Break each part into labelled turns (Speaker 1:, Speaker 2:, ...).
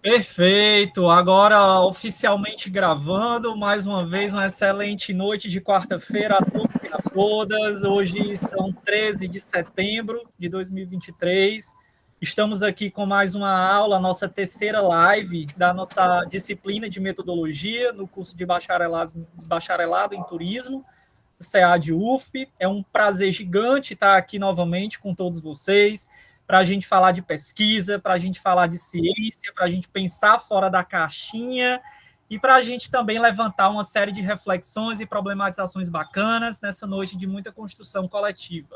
Speaker 1: Perfeito, agora oficialmente gravando, mais uma vez uma excelente noite de quarta-feira a todos e a todas. Hoje são 13 de setembro de 2023. Estamos aqui com mais uma aula, nossa terceira live da nossa disciplina de metodologia no curso de bacharelado em turismo, do CEAD-UFP. É um prazer gigante estar aqui novamente com todos vocês, para a gente falar de pesquisa, para a gente falar de ciência, para a gente pensar fora da caixinha e para a gente também levantar uma série de reflexões e problematizações bacanas nessa noite de muita construção coletiva.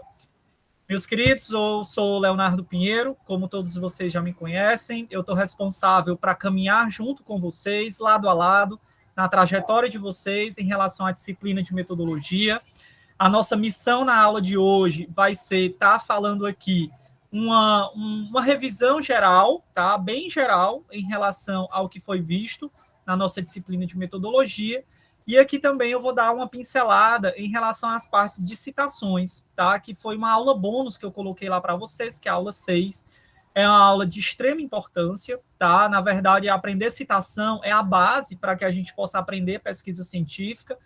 Speaker 1: Meus queridos, eu sou Leonardo Pinheiro, como todos vocês já me conhecem, eu estou responsável para caminhar junto com vocês, lado a lado, na trajetória de vocês em relação à disciplina de metodologia. A nossa missão na aula de hoje vai ser estar falando aqui uma revisão geral, tá? Bem geral, em relação ao que foi visto na nossa disciplina de metodologia. E aqui também eu vou dar uma pincelada em relação às partes de citações, tá? Que foi uma aula bônus que eu coloquei lá para vocês, que é a aula 6. É uma aula de extrema importância, tá? Na verdade, aprender citação é a base para que a gente possa aprender pesquisa científica,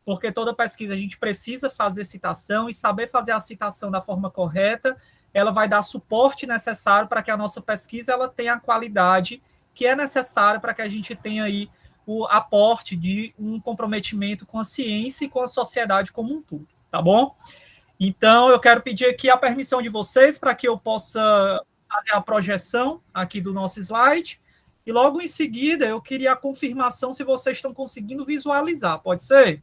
Speaker 1: porque toda pesquisa a gente precisa fazer citação e saber fazer a citação da forma correta, ela vai dar suporte necessário para que a nossa pesquisa ela tenha a qualidade que é necessária para que a gente tenha aí o aporte de um comprometimento com a ciência e com a sociedade como um todo, tá bom? Então, eu quero pedir aqui a permissão de vocês para que eu possa fazer a projeção aqui do nosso slide, e logo em seguida eu queria a confirmação se vocês estão conseguindo visualizar, pode ser?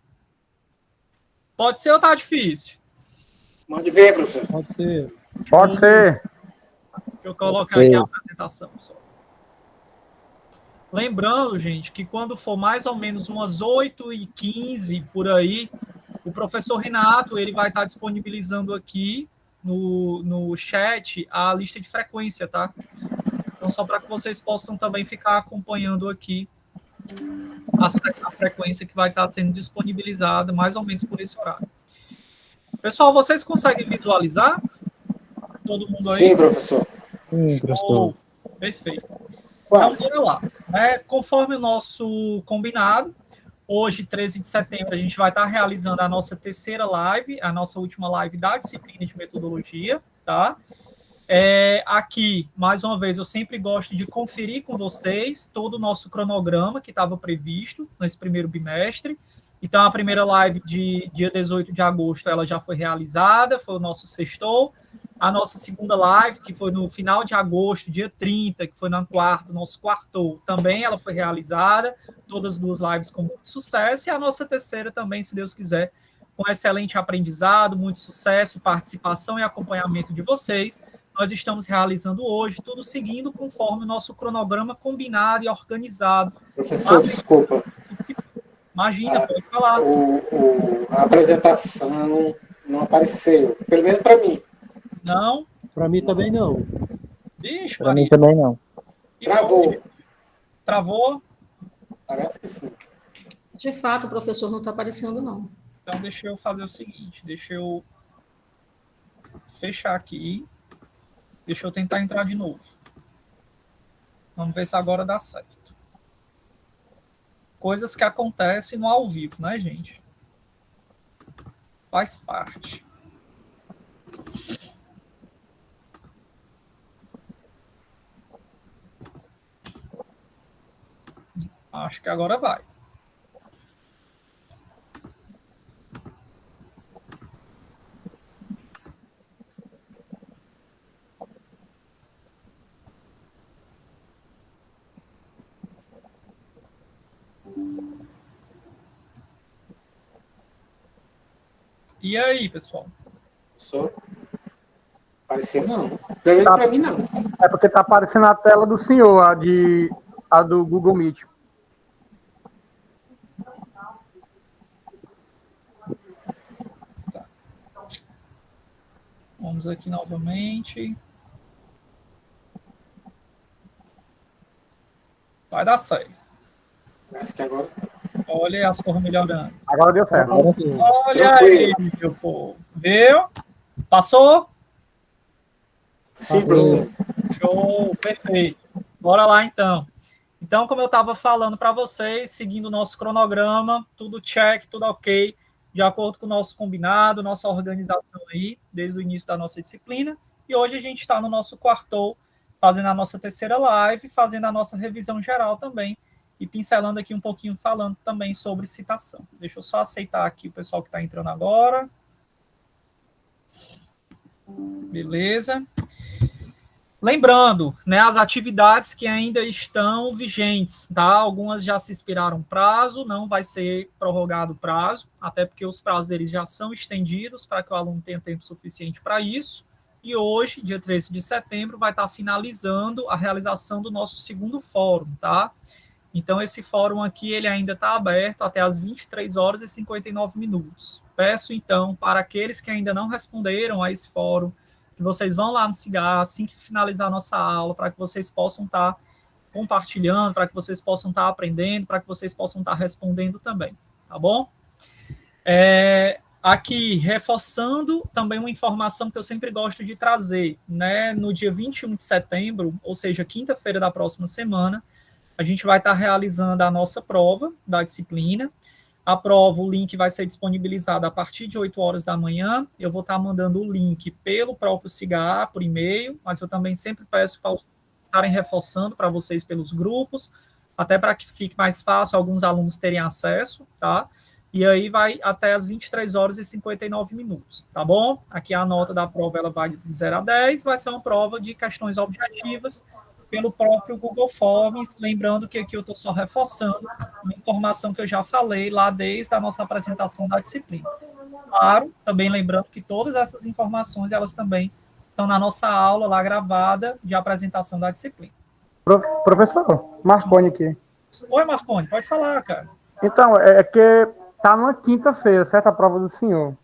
Speaker 1: Pode ser ou tá difícil?
Speaker 2: Mande ver, professor.
Speaker 3: Pode ser.
Speaker 4: Pode ser.
Speaker 1: Deixa eu colocar aqui a apresentação, pessoal. Lembrando, gente, que quando for mais ou menos umas 8h15 por aí, o professor Renato ele vai estar disponibilizando aqui no chat a lista de frequência, tá? Então, só para que vocês possam também ficar acompanhando aqui a frequência que vai estar sendo disponibilizada mais ou menos por esse horário. Pessoal, vocês conseguem visualizar? Todo mundo aí?
Speaker 2: Sim, professor.
Speaker 3: Sim, professor.
Speaker 1: Perfeito.
Speaker 2: Quase.
Speaker 1: Então, bora lá. Conforme o nosso combinado, hoje, 13 de setembro, a gente vai estar realizando a nossa terceira live, a nossa última live da disciplina de metodologia, tá? Aqui, mais uma vez, eu sempre gosto de conferir com vocês todo o nosso cronograma que estava previsto nesse primeiro bimestre. Então, a primeira live de dia 18 de agosto, ela já foi realizada, foi o nosso sextou. A nossa segunda live, que foi no final de agosto, dia 30, que foi na quarta, nosso quartou, também ela foi realizada, todas as duas lives com muito sucesso, e a nossa terceira também, se Deus quiser, com excelente aprendizado, muito sucesso, participação e acompanhamento de vocês. Nós estamos realizando hoje, tudo seguindo conforme o nosso cronograma combinado e organizado.
Speaker 2: Professor, desculpa.
Speaker 1: Imagina, pode falar.
Speaker 2: A apresentação não apareceu, pelo menos para mim.
Speaker 1: Não?
Speaker 3: Para mim também não.
Speaker 1: Vixe,
Speaker 4: Para mim também não.
Speaker 2: Travou.
Speaker 1: Travou?
Speaker 2: Parece que sim.
Speaker 5: De fato, o professor não está aparecendo, não.
Speaker 1: Então, deixa eu fazer o seguinte, deixa eu fechar aqui, deixa eu tentar entrar de novo. Vamos ver se agora dá certo. Coisas que acontecem no ao vivo, né, gente? Faz parte. Acho que agora vai. E aí, pessoal?
Speaker 2: Professor, apareceu não. Pelo menos para mim não.
Speaker 4: É porque tá aparecendo a tela do senhor, a do Google Meet.
Speaker 1: Tá. Vamos aqui novamente. Vai dar certo.
Speaker 2: Parece que agora.
Speaker 1: Olha as cores melhorando.
Speaker 4: Agora deu certo.
Speaker 3: Agora sim.
Speaker 1: Olha aí, meu povo. Viu? Passou?
Speaker 2: Sim, professor.
Speaker 1: Show, perfeito. Bora lá, então. Então, como eu estava falando para vocês, seguindo o nosso cronograma, tudo check, tudo ok, de acordo com o nosso combinado, nossa organização aí, desde o início da nossa disciplina. E hoje a gente está no nosso quartou, fazendo a nossa terceira live, fazendo a nossa revisão geral também, e pincelando aqui um pouquinho, falando também sobre citação. Deixa eu só aceitar aqui o pessoal que está entrando agora. Beleza. Lembrando, né, as atividades que ainda estão vigentes, tá? Algumas já se expiraram prazo, não vai ser prorrogado o prazo, até porque os prazos eles já são estendidos para que o aluno tenha tempo suficiente para isso. E hoje, dia 13 de setembro, vai estar finalizando a realização do nosso segundo fórum, tá? Então, esse fórum aqui, ele ainda está aberto até as 23 horas e 59 minutos. Peço, então, para aqueles que ainda não responderam a esse fórum, que vocês vão lá no Cigar, assim que finalizar a nossa aula, para que vocês possam estar compartilhando, para que vocês possam estar aprendendo, para que vocês possam estar respondendo também, tá bom? Aqui, reforçando também uma informação que eu sempre gosto de trazer, né? No dia 21 de setembro, ou seja, quinta-feira da próxima semana, a gente vai estar realizando a nossa prova da disciplina. A prova, o link vai ser disponibilizado a partir de 8 horas da manhã. Eu vou estar mandando o link pelo próprio Cigar, por e-mail, mas eu também sempre peço para estarem reforçando para vocês pelos grupos, até para que fique mais fácil alguns alunos terem acesso, tá? E aí vai até as 23 horas e 59 minutos, tá bom? Aqui a nota da prova, ela vai de 0 a 10, vai ser uma prova de questões objetivas, pelo próprio Google Forms, lembrando que aqui eu estou só reforçando uma informação que eu já falei lá desde a nossa apresentação da disciplina. Claro, também lembrando que todas essas informações, elas também estão na nossa aula lá gravada de apresentação da disciplina.
Speaker 4: Professor, Marconi aqui.
Speaker 1: Oi, Marconi, pode falar, cara.
Speaker 4: Então, é que tá numa quinta-feira, certo? A prova do senhor.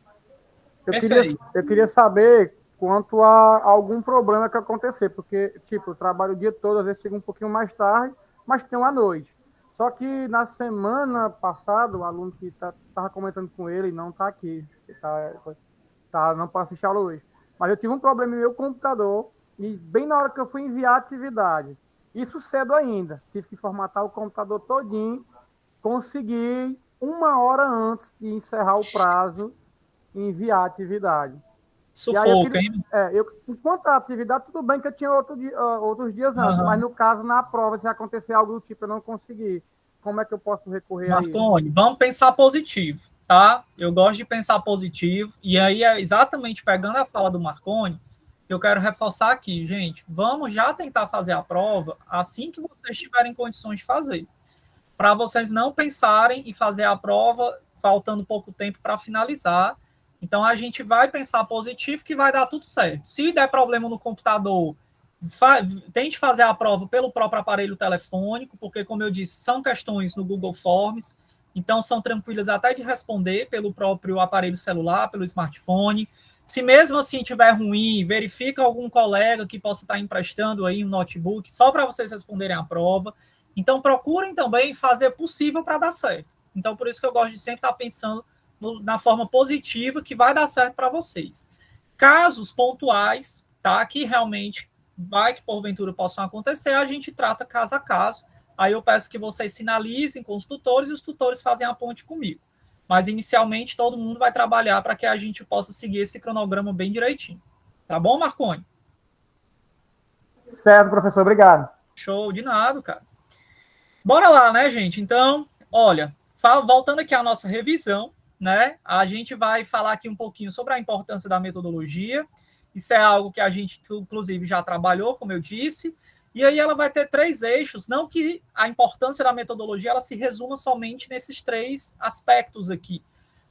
Speaker 4: Eu queria saber quanto a algum problema que acontecer, porque, tipo, eu trabalho o dia todo, às vezes chego um pouquinho mais tarde, mas tem uma noite. Só que na semana passada, o aluno que estava comentando com ele não está aqui, não pode assistir a aula hoje. Mas eu tive um problema no meu computador, e bem na hora que eu fui enviar a atividade, isso cedo ainda, tive que formatar o computador todinho, consegui 1 hora antes de encerrar o prazo, enviar a atividade.
Speaker 1: Sufoca, hein?
Speaker 4: Enquanto a atividade, tudo bem que eu tinha outros dias antes, mas no caso, na prova, se acontecer algo do tipo, eu não consegui. Como é que eu posso recorrer a isso?
Speaker 1: Marconi, vamos pensar positivo, tá? Eu gosto de pensar positivo, e aí é exatamente pegando a fala do Marconi, eu quero reforçar aqui, gente, vamos já tentar fazer a prova assim que vocês tiverem condições de fazer, para vocês não pensarem em fazer a prova faltando pouco tempo para finalizar. Então, a gente vai pensar positivo que vai dar tudo certo. Se der problema no computador, tente fazer a prova pelo próprio aparelho telefônico, porque, como eu disse, são questões no Google Forms, então são tranquilas até de responder pelo próprio aparelho celular, pelo smartphone. Se mesmo assim tiver ruim, verifica algum colega que possa estar emprestando aí um notebook, só para vocês responderem a prova. Então, procurem também fazer possível para dar certo. Então, por isso que eu gosto de sempre estar pensando na forma positiva que vai dar certo para vocês. Casos pontuais, tá, que realmente vai que porventura possam acontecer, a gente trata caso a caso. Aí eu peço que vocês sinalizem com os tutores e os tutores fazem a ponte comigo. Mas inicialmente todo mundo vai trabalhar para que a gente possa seguir esse cronograma bem direitinho. Tá bom, Marconi?
Speaker 4: Certo, professor, obrigado.
Speaker 1: Show, de nada, cara. Bora lá, né, gente? Então, olha, voltando aqui à nossa revisão, né? A gente vai falar aqui um pouquinho sobre a importância da metodologia. Isso é algo que a gente, inclusive, já trabalhou, como eu disse. E aí ela vai ter 3 eixos, não que a importância da metodologia ela se resuma somente nesses 3 aspectos aqui,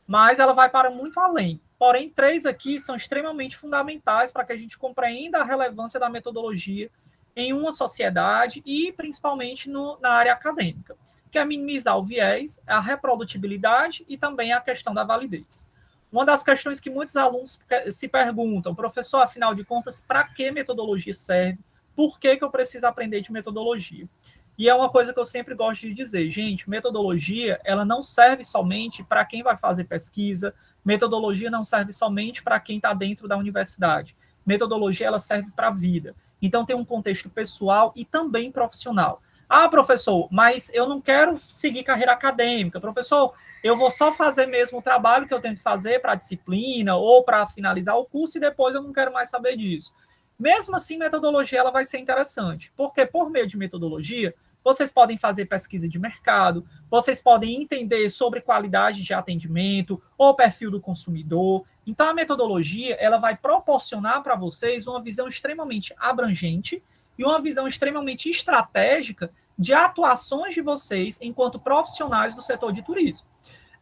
Speaker 1: mas ela vai para muito além. Porém, 3 aqui são extremamente fundamentais para que a gente compreenda a relevância da metodologia em uma sociedade e principalmente na área acadêmica, que é minimizar o viés, a reprodutibilidade e também a questão da validez. Uma das questões que muitos alunos se perguntam, professor, afinal de contas, para que metodologia serve? Por que eu preciso aprender de metodologia? E é uma coisa que eu sempre gosto de dizer, gente, metodologia, ela não serve somente para quem vai fazer pesquisa, metodologia não serve somente para quem está dentro da universidade. Metodologia, ela serve para a vida. Então, tem um contexto pessoal e também profissional. Ah, professor, mas eu não quero seguir carreira acadêmica. Professor, eu vou só fazer mesmo o trabalho que eu tenho que fazer para a disciplina ou para finalizar o curso e depois eu não quero mais saber disso. Mesmo assim, metodologia ela vai ser interessante, porque por meio de metodologia, vocês podem fazer pesquisa de mercado, vocês podem entender sobre qualidade de atendimento ou perfil do consumidor. Então, a metodologia ela vai proporcionar para vocês uma visão extremamente abrangente e uma visão extremamente estratégica de atuações de vocês enquanto profissionais do setor de turismo.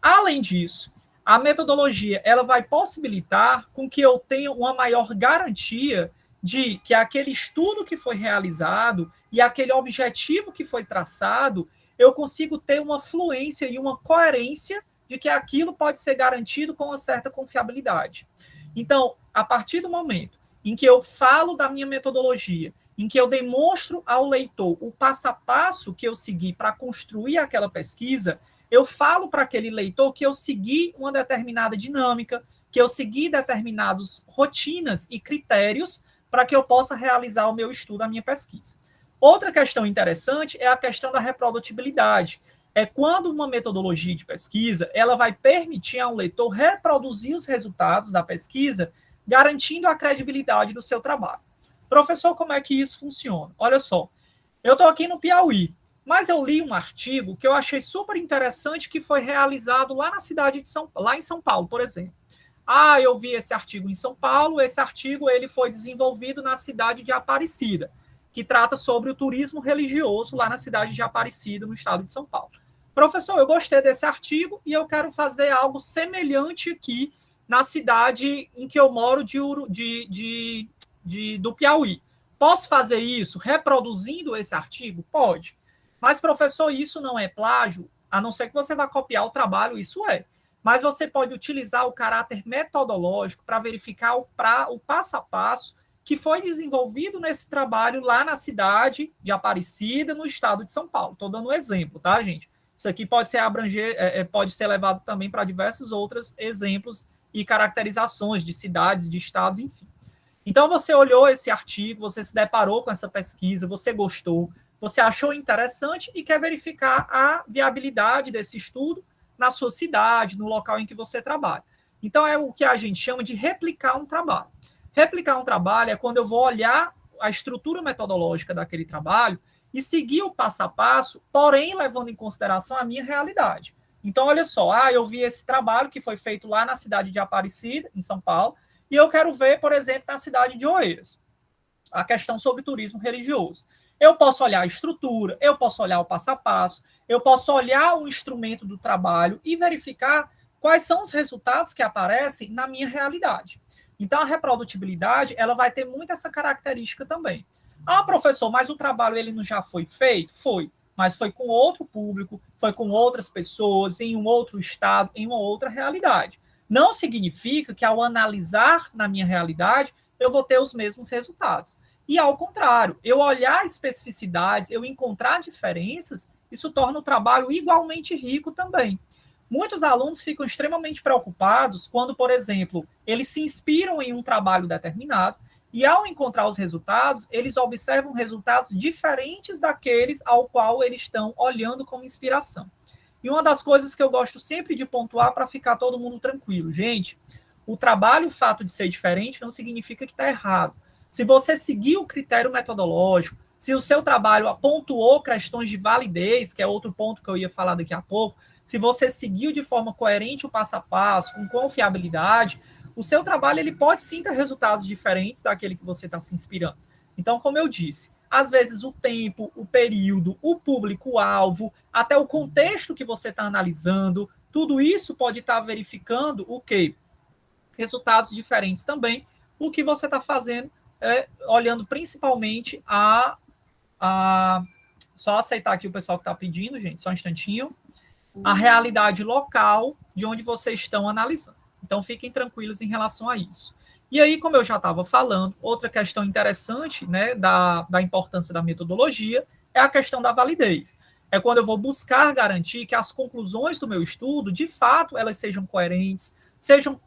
Speaker 1: Além disso, a metodologia ela vai possibilitar com que eu tenha uma maior garantia de que aquele estudo que foi realizado e aquele objetivo que foi traçado, eu consigo ter uma fluência e uma coerência de que aquilo pode ser garantido com uma certa confiabilidade. Então, a partir do momento em que eu falo da minha metodologia, em que eu demonstro ao leitor o passo a passo que eu segui para construir aquela pesquisa, eu falo para aquele leitor que eu segui uma determinada dinâmica, que eu segui determinadas rotinas e critérios para que eu possa realizar o meu estudo, a minha pesquisa. Outra questão interessante é a questão da reprodutibilidade. É quando uma metodologia de pesquisa ela vai permitir ao leitor reproduzir os resultados da pesquisa, garantindo a credibilidade do seu trabalho. Professor, como é que isso funciona? Olha só, eu estou aqui no Piauí, mas eu li um artigo que eu achei super interessante que foi realizado lá na cidade de lá em São Paulo, por exemplo. Ah, eu vi esse artigo em São Paulo, esse artigo ele foi desenvolvido na cidade de Aparecida, que trata sobre o turismo religioso lá na cidade de Aparecida, no estado de São Paulo. Professor, eu gostei desse artigo e eu quero fazer algo semelhante aqui na cidade em que eu moro do Piauí. Posso fazer isso reproduzindo esse artigo? Pode. Mas, professor, isso não é plágio? A não ser que você vá copiar o trabalho, isso é. Mas você pode utilizar o caráter metodológico para verificar o passo a passo que foi desenvolvido nesse trabalho lá na cidade de Aparecida, no estado de São Paulo. Estou dando um exemplo, tá, gente? Isso aqui pode ser levado também para diversos outros exemplos e caracterizações de cidades, de estados, enfim. Então, você olhou esse artigo, você se deparou com essa pesquisa, você gostou, você achou interessante e quer verificar a viabilidade desse estudo na sua cidade, no local em que você trabalha. Então, é o que a gente chama de replicar um trabalho. Replicar um trabalho é quando eu vou olhar a estrutura metodológica daquele trabalho e seguir o passo a passo, porém levando em consideração a minha realidade. Então, olha só, eu vi esse trabalho que foi feito lá na cidade de Aparecida, em São Paulo, e eu quero ver, por exemplo, na cidade de Oeiras, a questão sobre turismo religioso. Eu posso olhar a estrutura, eu posso olhar o passo a passo, eu posso olhar o instrumento do trabalho e verificar quais são os resultados que aparecem na minha realidade. Então, a reprodutibilidade, ela vai ter muito essa característica também. Ah, professor, mas o trabalho ele não já foi feito? Foi, mas foi com outro público, foi com outras pessoas, em um outro estado, em uma outra realidade. Não significa que ao analisar na minha realidade, eu vou ter os mesmos resultados. E ao contrário, eu olhar especificidades, eu encontrar diferenças, isso torna o trabalho igualmente rico também. Muitos alunos ficam extremamente preocupados quando, por exemplo, eles se inspiram em um trabalho determinado e, ao encontrar os resultados, eles observam resultados diferentes daqueles ao qual eles estão olhando como inspiração. E uma das coisas que eu gosto sempre de pontuar para ficar todo mundo tranquilo, gente, o trabalho, o fato de ser diferente, não significa que está errado. Se você seguir o critério metodológico, se o seu trabalho pontuou questões de validez, que é outro ponto que eu ia falar daqui a pouco, se você seguiu de forma coerente o passo a passo, com confiabilidade, o seu trabalho ele pode sim ter resultados diferentes daquele que você está se inspirando. Então, como eu disse, às vezes o tempo, o período, o público-alvo, até o contexto que você está analisando, tudo isso pode estar verificando o quê? Resultados diferentes também. O que você está fazendo olhando principalmente só aceitar aqui o pessoal que está pedindo, gente, só um instantinho. A realidade local de onde vocês estão analisando. Então, fiquem tranquilos em relação a isso. E aí, como eu já estava falando, outra questão interessante, né, da importância da metodologia é a questão da validez. É quando eu vou buscar garantir que as conclusões do meu estudo, de fato, elas sejam coerentes, sejam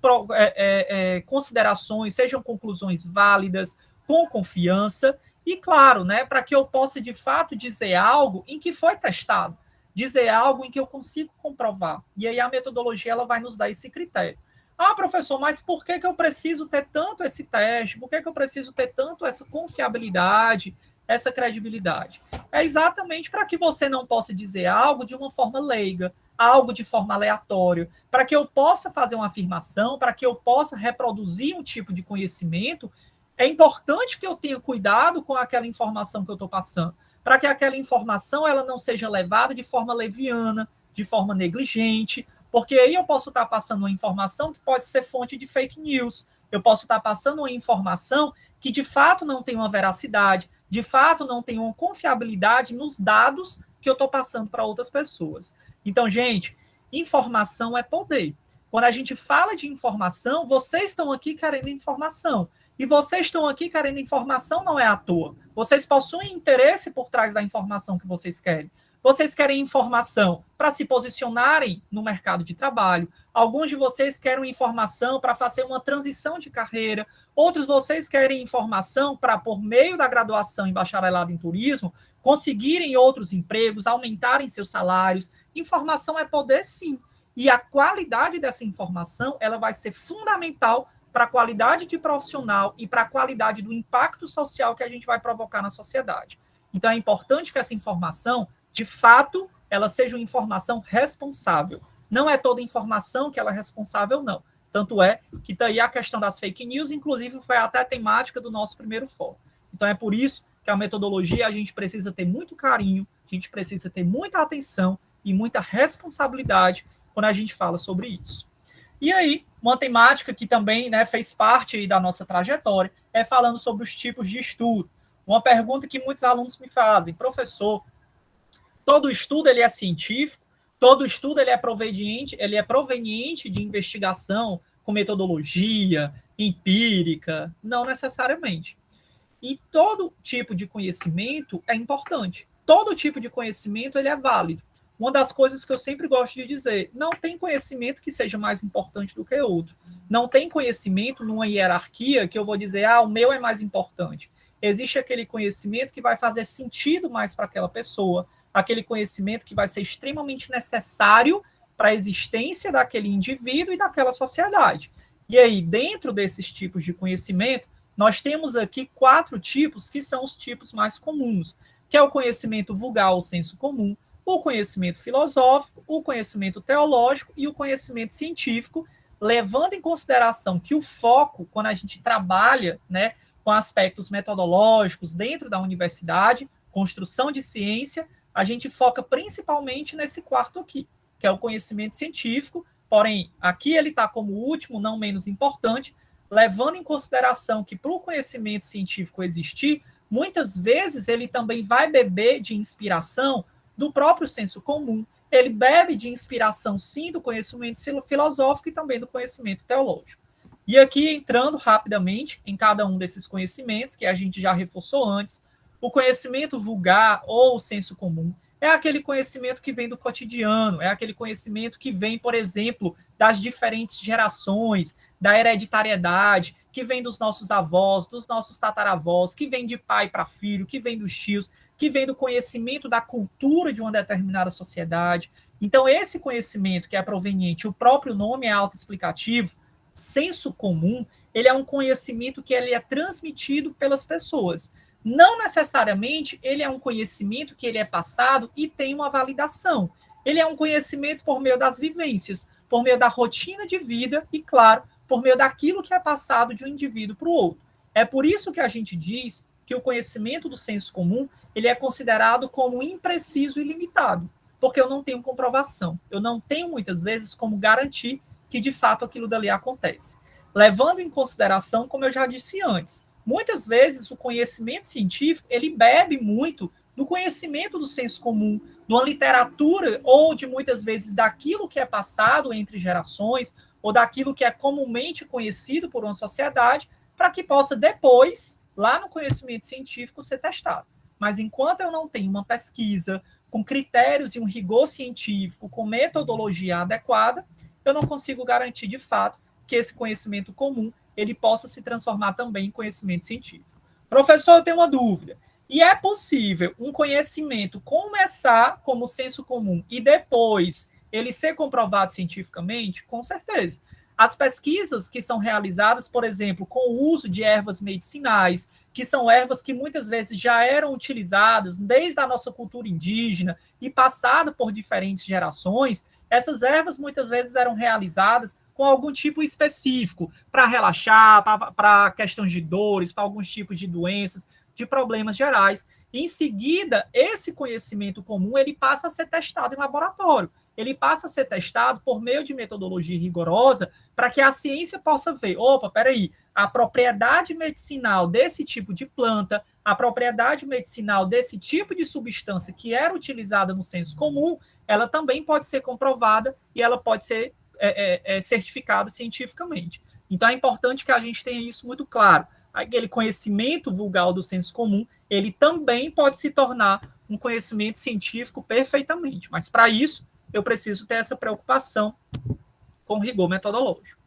Speaker 1: considerações, sejam conclusões válidas, com confiança, E, claro, né, para que eu possa, de fato, dizer algo em que foi testado, dizer algo em que eu consigo comprovar. E aí a metodologia ela vai nos dar esse critério. Ah, professor, mas por que eu preciso ter tanto esse teste? Por que eu preciso ter tanto essa confiabilidade, essa credibilidade? É exatamente para que você não possa dizer algo de uma forma leiga, algo de forma aleatória, para que eu possa fazer uma afirmação, para que eu possa reproduzir um tipo de conhecimento. É importante que eu tenha cuidado com aquela informação que eu estou passando, para que aquela informação ela não seja levada de forma leviana, de forma negligente, porque aí eu posso estar passando uma informação que pode ser fonte de fake news, eu posso estar passando uma informação que de fato não tem uma veracidade, de fato não tem uma confiabilidade nos dados que eu estou passando para outras pessoas. Então, gente, informação é poder. Quando a gente fala de informação, vocês estão aqui querendo informação. E vocês estão aqui querendo informação não é à toa. Vocês possuem interesse por trás da informação que vocês querem. Vocês querem informação para se posicionarem no mercado de trabalho. Alguns de vocês querem informação para fazer uma transição de carreira. Outros de vocês querem informação para, por meio da graduação em bacharelado em turismo, conseguirem outros empregos, aumentarem seus salários. Informação é poder, sim. E a qualidade dessa informação ela vai ser fundamental para a qualidade de profissional e para a qualidade do impacto social que a gente vai provocar na sociedade. Então, é importante que essa informação, de fato, ela seja uma informação responsável. Não é toda informação que ela é responsável, não. Tanto é que está aí a questão das fake news, inclusive foi até a temática do nosso primeiro fórum. Então, é por isso que a metodologia a gente precisa ter muito carinho, a gente precisa ter muita atenção e muita responsabilidade quando a gente fala sobre isso. E aí, uma temática que também, né, fez parte da nossa trajetória é falando sobre os tipos de estudo. Uma pergunta que muitos alunos me fazem: professor, todo estudo ele é científico? Todo estudo ele é proveniente de investigação com metodologia empírica? Não necessariamente. E todo tipo de conhecimento é importante. Todo tipo de conhecimento ele é válido. Uma das coisas que eu sempre gosto de dizer, não tem conhecimento que seja mais importante do que outro. Não tem conhecimento numa hierarquia que eu vou dizer, o meu é mais importante. Existe aquele conhecimento que vai fazer sentido mais para aquela pessoa, aquele conhecimento que vai ser extremamente necessário para a existência daquele indivíduo e daquela sociedade. E aí, dentro desses tipos de conhecimento, nós temos aqui 4 tipos que são os tipos mais comuns, que é o conhecimento vulgar, o senso comum, o conhecimento filosófico, o conhecimento teológico e o conhecimento científico, levando em consideração que o foco, quando a gente trabalha, né, com aspectos metodológicos dentro da universidade, construção de ciência, a gente foca principalmente nesse quarto aqui, que é o conhecimento científico, porém, aqui ele está como último, não menos importante, levando em consideração que para o conhecimento científico existir, muitas vezes ele também vai beber de inspiração do próprio senso comum, ele bebe de inspiração, sim, do conhecimento filosófico e também do conhecimento teológico. E aqui, entrando rapidamente em cada um desses conhecimentos, que a gente já reforçou antes, o conhecimento vulgar ou o senso comum é aquele conhecimento que vem do cotidiano, é aquele conhecimento que vem, por exemplo, das diferentes gerações, da hereditariedade, que vem dos nossos avós, dos nossos tataravós, que vem de pai para filho, que vem dos tios, que vem do conhecimento da cultura de uma determinada sociedade. Então, esse conhecimento que é proveniente, o próprio nome é autoexplicativo, senso comum, ele é um conhecimento que ele é transmitido pelas pessoas. Não necessariamente ele é um conhecimento que ele é passado e tem uma validação. Ele é um conhecimento por meio das vivências, por meio da rotina de vida e, claro, por meio daquilo que é passado de um indivíduo para o outro. É por isso que a gente diz que o conhecimento do senso comum ele é considerado como impreciso e limitado, porque eu não tenho comprovação. Eu não tenho, muitas vezes, como garantir que, de fato, aquilo dali acontece. Levando em consideração, como eu já disse antes, muitas vezes o conhecimento científico ele bebe muito do conhecimento do senso comum, de uma literatura ou de muitas vezes daquilo que é passado entre gerações ou daquilo que é comumente conhecido por uma sociedade para que possa depois, lá no conhecimento científico, ser testado. Mas enquanto eu não tenho uma pesquisa com critérios e um rigor científico, com metodologia adequada, eu não consigo garantir de fato que esse conhecimento comum ele possa se transformar também em conhecimento científico. Professor, eu tenho uma dúvida. E é possível um conhecimento começar como senso comum e depois ele ser comprovado cientificamente? Com certeza. As pesquisas que são realizadas, por exemplo, com o uso de ervas medicinais, que são ervas que muitas vezes já eram utilizadas desde a nossa cultura indígena e passado por diferentes gerações, essas ervas muitas vezes eram realizadas com algum tipo específico, para relaxar, para questões de dores, para alguns tipos de doenças, de problemas gerais. Em seguida, esse conhecimento comum ele passa a ser testado em laboratório. Ele passa a ser testado por meio de metodologia rigorosa para que a ciência possa ver, opa, peraí, a propriedade medicinal desse tipo de planta, a propriedade medicinal desse tipo de substância que era utilizada no senso comum, ela também pode ser comprovada e ela pode ser certificada cientificamente. Então, é importante que a gente tenha isso muito claro. Aquele conhecimento vulgar do senso comum, ele também pode se tornar um conhecimento científico perfeitamente. Mas, para isso, eu preciso ter essa preocupação com rigor metodológico.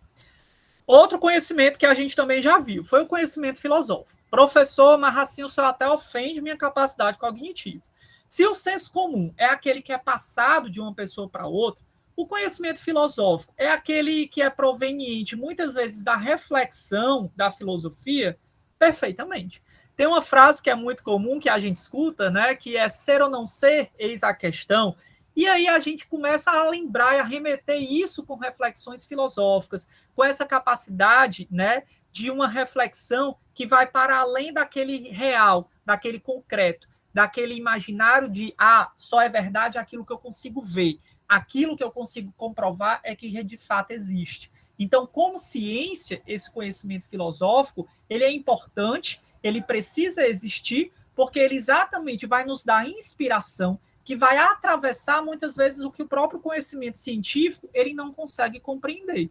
Speaker 1: Outro conhecimento que a gente também já viu foi o conhecimento filosófico. Professor Marracinho, o senhor até ofende minha capacidade cognitiva. Se o senso comum é aquele que é passado de uma pessoa para outra, o conhecimento filosófico é aquele que é proveniente, muitas vezes, da reflexão da filosofia, perfeitamente. Tem uma frase que é muito comum, que a gente escuta, né, que é ser ou não ser, eis a questão. E aí a gente começa a lembrar e a remeter isso com reflexões filosóficas, com essa capacidade, né, de uma reflexão que vai para além daquele real, daquele concreto, daquele imaginário de, só é verdade aquilo que eu consigo ver. Aquilo que eu consigo comprovar é que de fato existe. Então, como ciência, esse conhecimento filosófico, ele é importante, ele precisa existir, porque ele exatamente vai nos dar inspiração, que vai atravessar muitas vezes o que o próprio conhecimento científico ele não consegue compreender.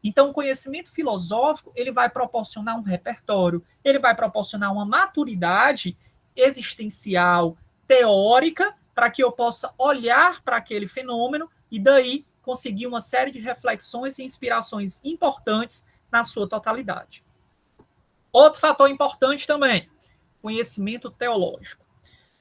Speaker 1: Então, o conhecimento filosófico ele vai proporcionar um repertório, ele vai proporcionar uma maturidade existencial, teórica, para que eu possa olhar para aquele fenômeno e daí conseguir uma série de reflexões e inspirações importantes na sua totalidade. Outro fator importante também, conhecimento teológico.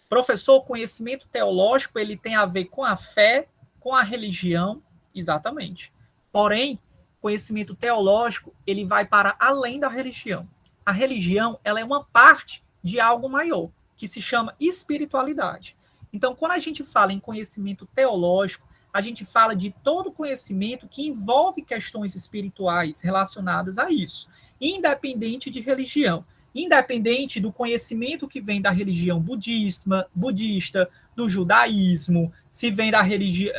Speaker 1: Professor, conhecimento teológico ele tem a ver com a fé, com a religião, exatamente. Porém, conhecimento teológico ele vai para além da religião. A religião ela é uma parte de algo maior, que se chama espiritualidade. Então, quando a gente fala em conhecimento teológico, a gente fala de todo conhecimento que envolve questões espirituais relacionadas a isso, independente de religião, independente do conhecimento que vem da religião budista, do judaísmo, se vem da religião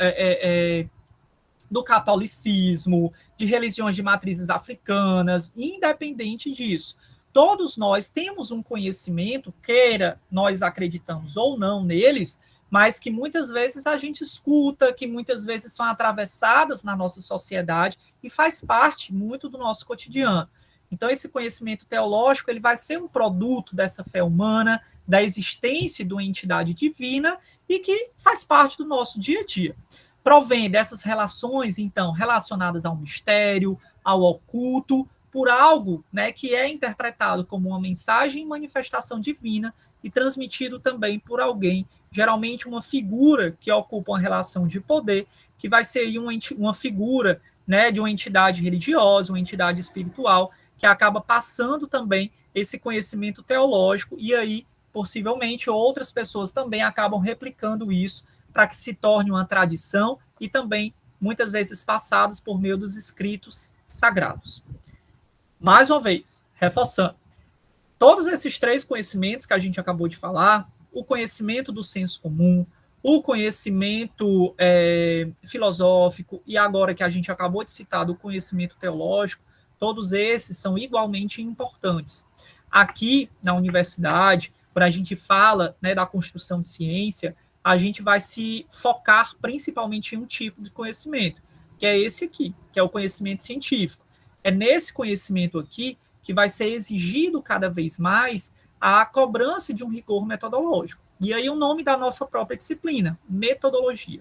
Speaker 1: do catolicismo, de religiões de matrizes africanas, independente disso. Todos nós temos um conhecimento, queira nós acreditamos ou não neles, mas que muitas vezes a gente escuta, que muitas vezes são atravessadas na nossa sociedade e faz parte muito do nosso cotidiano. Então, esse conhecimento teológico ele vai ser um produto dessa fé humana, da existência de uma entidade divina e que faz parte do nosso dia a dia. Provém dessas relações, então, relacionadas ao mistério, ao oculto, por algo, né, que é interpretado como uma mensagem e manifestação divina e transmitido também por alguém, geralmente uma figura que ocupa uma relação de poder, que vai ser uma figura, né, de uma entidade religiosa, uma entidade espiritual, que acaba passando também esse conhecimento teológico, e aí, possivelmente, outras pessoas também acabam replicando isso para que se torne uma tradição e também, muitas vezes, passados por meio dos escritos sagrados. Mais uma vez, reforçando, todos esses três conhecimentos que a gente acabou de falar, o conhecimento do senso comum, o conhecimento filosófico e agora que a gente acabou de citar do conhecimento teológico, todos esses são igualmente importantes. Aqui na universidade, quando a gente fala, né, da construção de ciência, a gente vai se focar principalmente em um tipo de conhecimento, que é esse aqui, que é o conhecimento científico. É nesse conhecimento aqui que vai ser exigido cada vez mais a cobrança de um rigor metodológico. E aí o nome da nossa própria disciplina, metodologia.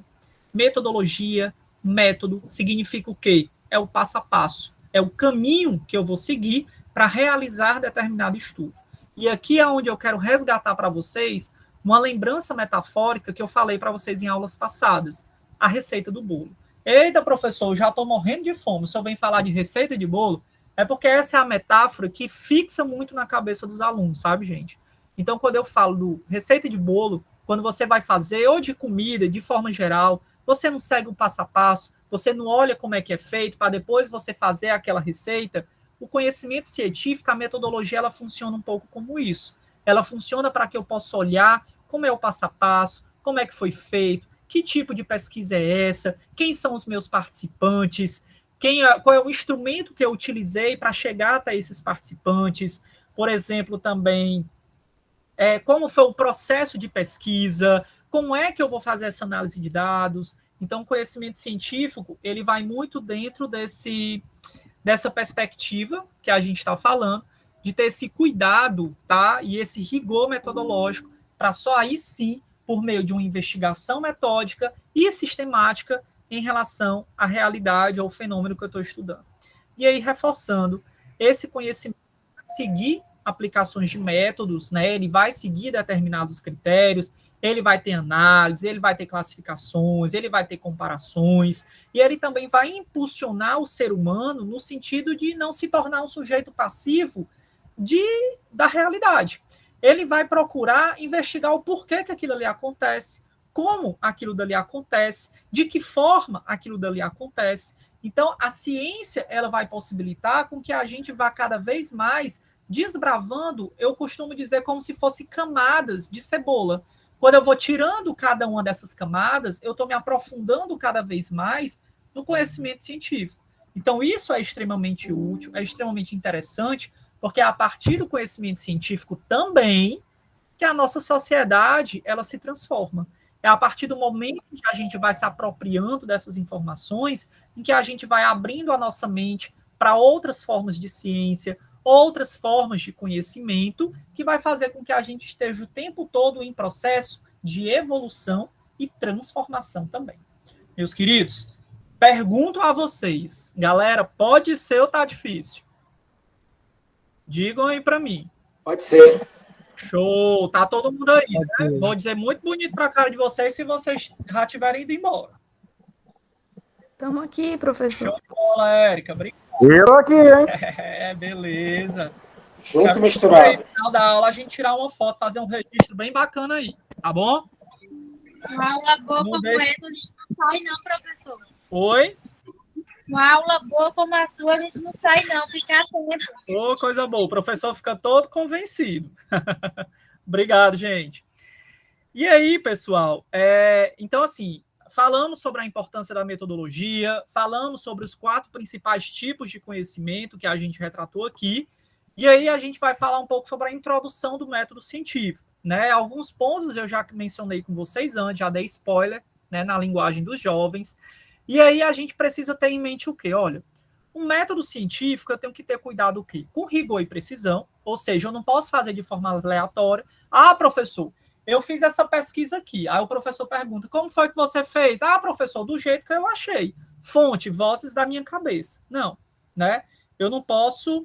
Speaker 1: Metodologia, método, significa o quê? É o passo a passo, é o caminho que eu vou seguir para realizar determinado estudo. E aqui é onde eu quero resgatar para vocês uma lembrança metafórica que eu falei para vocês em aulas passadas, a receita do bolo. Eita, professor, eu já estou morrendo de fome, o senhor vem falar de receita de bolo? É porque essa é a metáfora que fixa muito na cabeça dos alunos, sabe, gente? Então, quando eu falo do receita de bolo, quando você vai fazer, ou de comida, de forma geral, você não segue o passo a passo, você não olha como é que é feito, para depois você fazer aquela receita. O conhecimento científico, a metodologia, ela funciona um pouco como isso. Ela funciona para que eu possa olhar como é o passo a passo, como é que foi feito, que tipo de pesquisa é essa, quem são os meus participantes, qual é o instrumento que eu utilizei para chegar até esses participantes, por exemplo, também como foi o processo de pesquisa, como é que eu vou fazer essa análise de dados. Então, o conhecimento científico, ele vai muito dentro dessa perspectiva que a gente está falando, de ter esse cuidado, tá? E esse rigor metodológico, para só aí sim, por meio de uma investigação metódica e sistemática em relação à realidade ou fenômeno que eu estou estudando. E aí, reforçando, esse conhecimento seguir aplicações de métodos, né? Ele vai seguir determinados critérios, ele vai ter análise, ele vai ter classificações, ele vai ter comparações, e ele também vai impulsionar o ser humano no sentido de não se tornar um sujeito passivo da realidade. Ele vai procurar investigar o porquê que aquilo ali acontece, como aquilo dali acontece, de que forma aquilo dali acontece. Então, a ciência, ela vai possibilitar com que a gente vá cada vez mais desbravando, eu costumo dizer, como se fosse camadas de cebola. Quando eu vou tirando cada uma dessas camadas, eu estou me aprofundando cada vez mais no conhecimento científico. Então, isso é extremamente útil, é extremamente interessante, porque é a partir do conhecimento científico também que a nossa sociedade ela se transforma. É a partir do momento em que a gente vai se apropriando dessas informações, em que a gente vai abrindo a nossa mente para outras formas de ciência, outras formas de conhecimento, que vai fazer com que a gente esteja o tempo todo em processo de evolução e transformação também. Meus queridos, pergunto a vocês, galera, pode ser ou tá difícil? Digam aí para mim.
Speaker 2: Pode ser.
Speaker 1: Show, tá todo mundo aí, né? Vou dizer muito bonito para a cara de vocês se vocês já tiverem ido embora.
Speaker 6: Estamos aqui, professor.
Speaker 1: Show de bola, Érica. Obrigado.
Speaker 4: Eu aqui, hein?
Speaker 1: Beleza.
Speaker 2: Junto misturado.
Speaker 1: No final da aula, a gente tirar uma foto, fazer um registro bem bacana aí, tá bom?
Speaker 7: Uma aula boa como essa, a gente não sai não, professor.
Speaker 1: Oi?
Speaker 7: Uma aula boa como a sua, a gente não sai não, fica atento.
Speaker 1: Coisa boa, o professor fica todo convencido. Obrigado, gente. E aí, pessoal, então assim, falamos sobre a importância da metodologia, falamos sobre os 4 principais tipos de conhecimento que a gente retratou aqui, e aí a gente vai falar um pouco sobre a introdução do método científico, né? Alguns pontos eu já mencionei com vocês antes, já dei spoiler, né, na linguagem dos jovens, e aí a gente precisa ter em mente o quê? Olha, um método científico eu tenho que ter cuidado o quê? Com rigor e precisão, ou seja, eu não posso fazer de forma aleatória. Ah, professor, eu fiz essa pesquisa aqui. Aí o professor pergunta, como foi que você fez? Ah, professor, do jeito que eu achei. Fonte, vozes da minha cabeça. Não, né? Eu não posso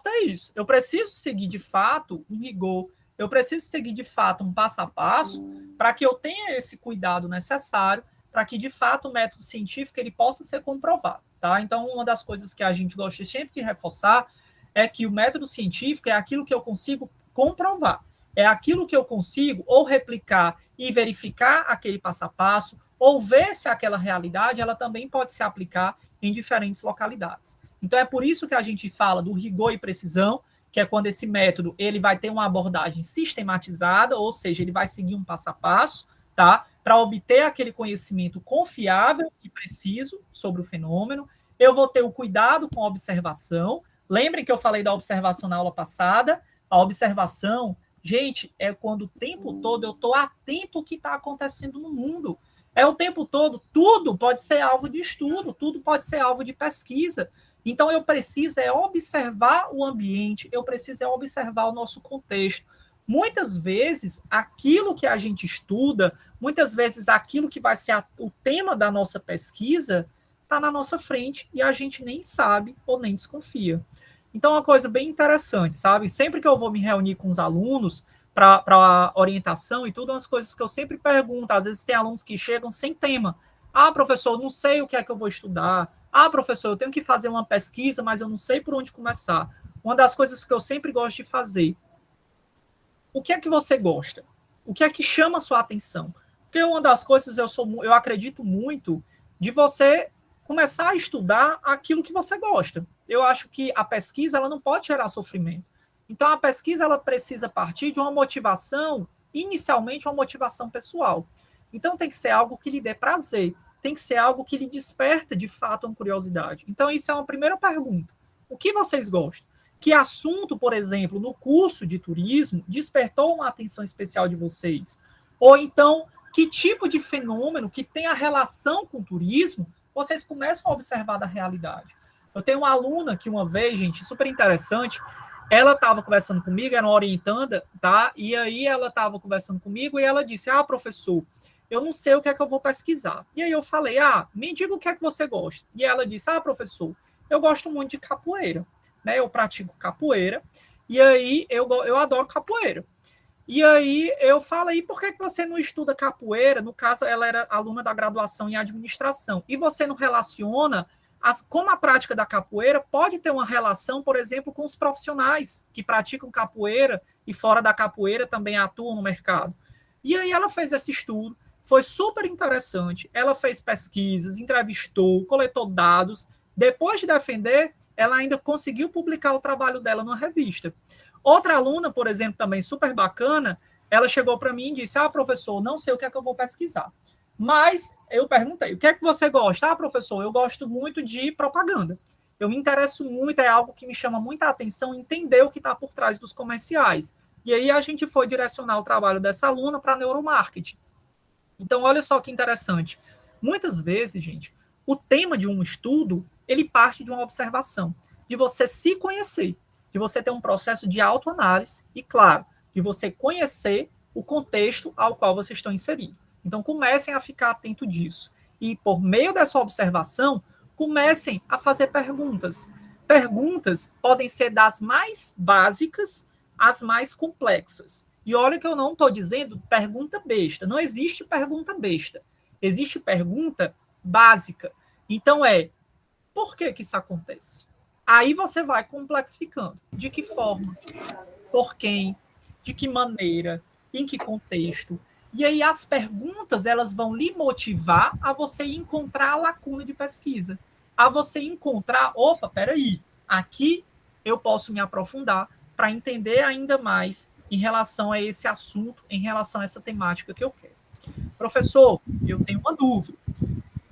Speaker 1: ter isso. Eu preciso seguir, de fato, um rigor. Eu preciso seguir, de fato, um passo a passo para que eu tenha esse cuidado necessário para que, de fato, o método científico ele possa ser comprovado. Tá? Então, uma das coisas que a gente gosta sempre de reforçar é que o método científico é aquilo que eu consigo comprovar. É aquilo que eu consigo ou replicar e verificar aquele passo a passo, ou ver se aquela realidade ela também pode se aplicar em diferentes localidades. Então, é por isso que a gente fala do rigor e precisão, que é quando esse método ele vai ter uma abordagem sistematizada, ou seja, ele vai seguir um passo a passo, tá? Para obter aquele conhecimento confiável e preciso sobre o fenômeno. Eu vou ter o cuidado com a observação. Lembrem que eu falei da observação na aula passada. A observação, gente, é quando o tempo todo eu estou atento ao que está acontecendo no mundo. É o tempo todo, tudo pode ser alvo de estudo, tudo pode ser alvo de pesquisa. Então, eu preciso observar o ambiente, eu preciso observar o nosso contexto. Muitas vezes, aquilo que a gente estuda, muitas vezes aquilo que vai ser o tema da nossa pesquisa, está na nossa frente e a gente nem sabe ou nem desconfia. Então, é uma coisa bem interessante, sabe? Sempre que eu vou me reunir com os alunos para orientação e tudo, umas coisas que eu sempre pergunto. Às vezes tem alunos que chegam sem tema. Ah, professor, não sei o que é que eu vou estudar. Ah, professor, eu tenho que fazer uma pesquisa, mas eu não sei por onde começar. Uma das coisas que eu sempre gosto de fazer. O que é que você gosta? O que é que chama a sua atenção? Porque uma das coisas eu acredito muito de você começar a estudar aquilo que você gosta. Eu acho que a pesquisa ela não pode gerar sofrimento. Então a pesquisa ela precisa partir de uma motivação, inicialmente uma motivação pessoal. Então tem que ser algo que lhe dê prazer, tem que ser algo que lhe desperta de fato uma curiosidade. Então isso é uma primeira pergunta. O que vocês gostam? Que assunto, por exemplo, no curso de turismo despertou uma atenção especial de vocês? Ou então, que tipo de fenômeno que tem a relação com o turismo, vocês começam a observar da realidade? Eu tenho uma aluna que uma vez, gente, super interessante, ela estava conversando comigo, era uma orientanda, tá? E aí ela estava conversando comigo e ela disse, professor, eu não sei o que é que eu vou pesquisar. E aí eu falei, me diga o que é que você gosta. E ela disse, professor, eu gosto muito de capoeira. Né, eu pratico capoeira, e aí eu adoro capoeira. E aí eu falei, por que você não estuda capoeira? No caso, ela era aluna da graduação em administração. E você não relaciona como a prática da capoeira pode ter uma relação, por exemplo, com os profissionais que praticam capoeira e fora da capoeira também atuam no mercado. E aí ela fez esse estudo, foi super interessante. Ela fez pesquisas, entrevistou, coletou dados. Depois de defender, ela ainda conseguiu publicar o trabalho dela numa revista. Outra aluna, por exemplo, também super bacana, ela chegou para mim e disse, professor, não sei o que é que eu vou pesquisar. Mas eu perguntei, o que é que você gosta? Professor, eu gosto muito de propaganda. Eu me interesso muito, é algo que me chama muita atenção, entender o que está por trás dos comerciais. E aí a gente foi direcionar o trabalho dessa aluna para neuromarketing. Então, olha só que interessante. Muitas vezes, gente, o tema de um estudo ele parte de uma observação, de você se conhecer, de você ter um processo de autoanálise e, claro, de você conhecer o contexto ao qual vocês estão inseridos. Então, comecem a ficar atento disso. E, por meio dessa observação, comecem a fazer perguntas. Perguntas podem ser das mais básicas às mais complexas. E olha que eu não estou dizendo pergunta besta. Não existe pergunta besta. Existe pergunta básica. Então, por que isso acontece? Aí você vai complexificando. De que forma? Por quem? De que maneira? Em que contexto? E aí as perguntas elas vão lhe motivar a você encontrar a lacuna de pesquisa. A você encontrar, peraí, aqui eu posso me aprofundar para entender ainda mais em relação a esse assunto, em relação a essa temática que eu quero. Professor, eu tenho uma dúvida.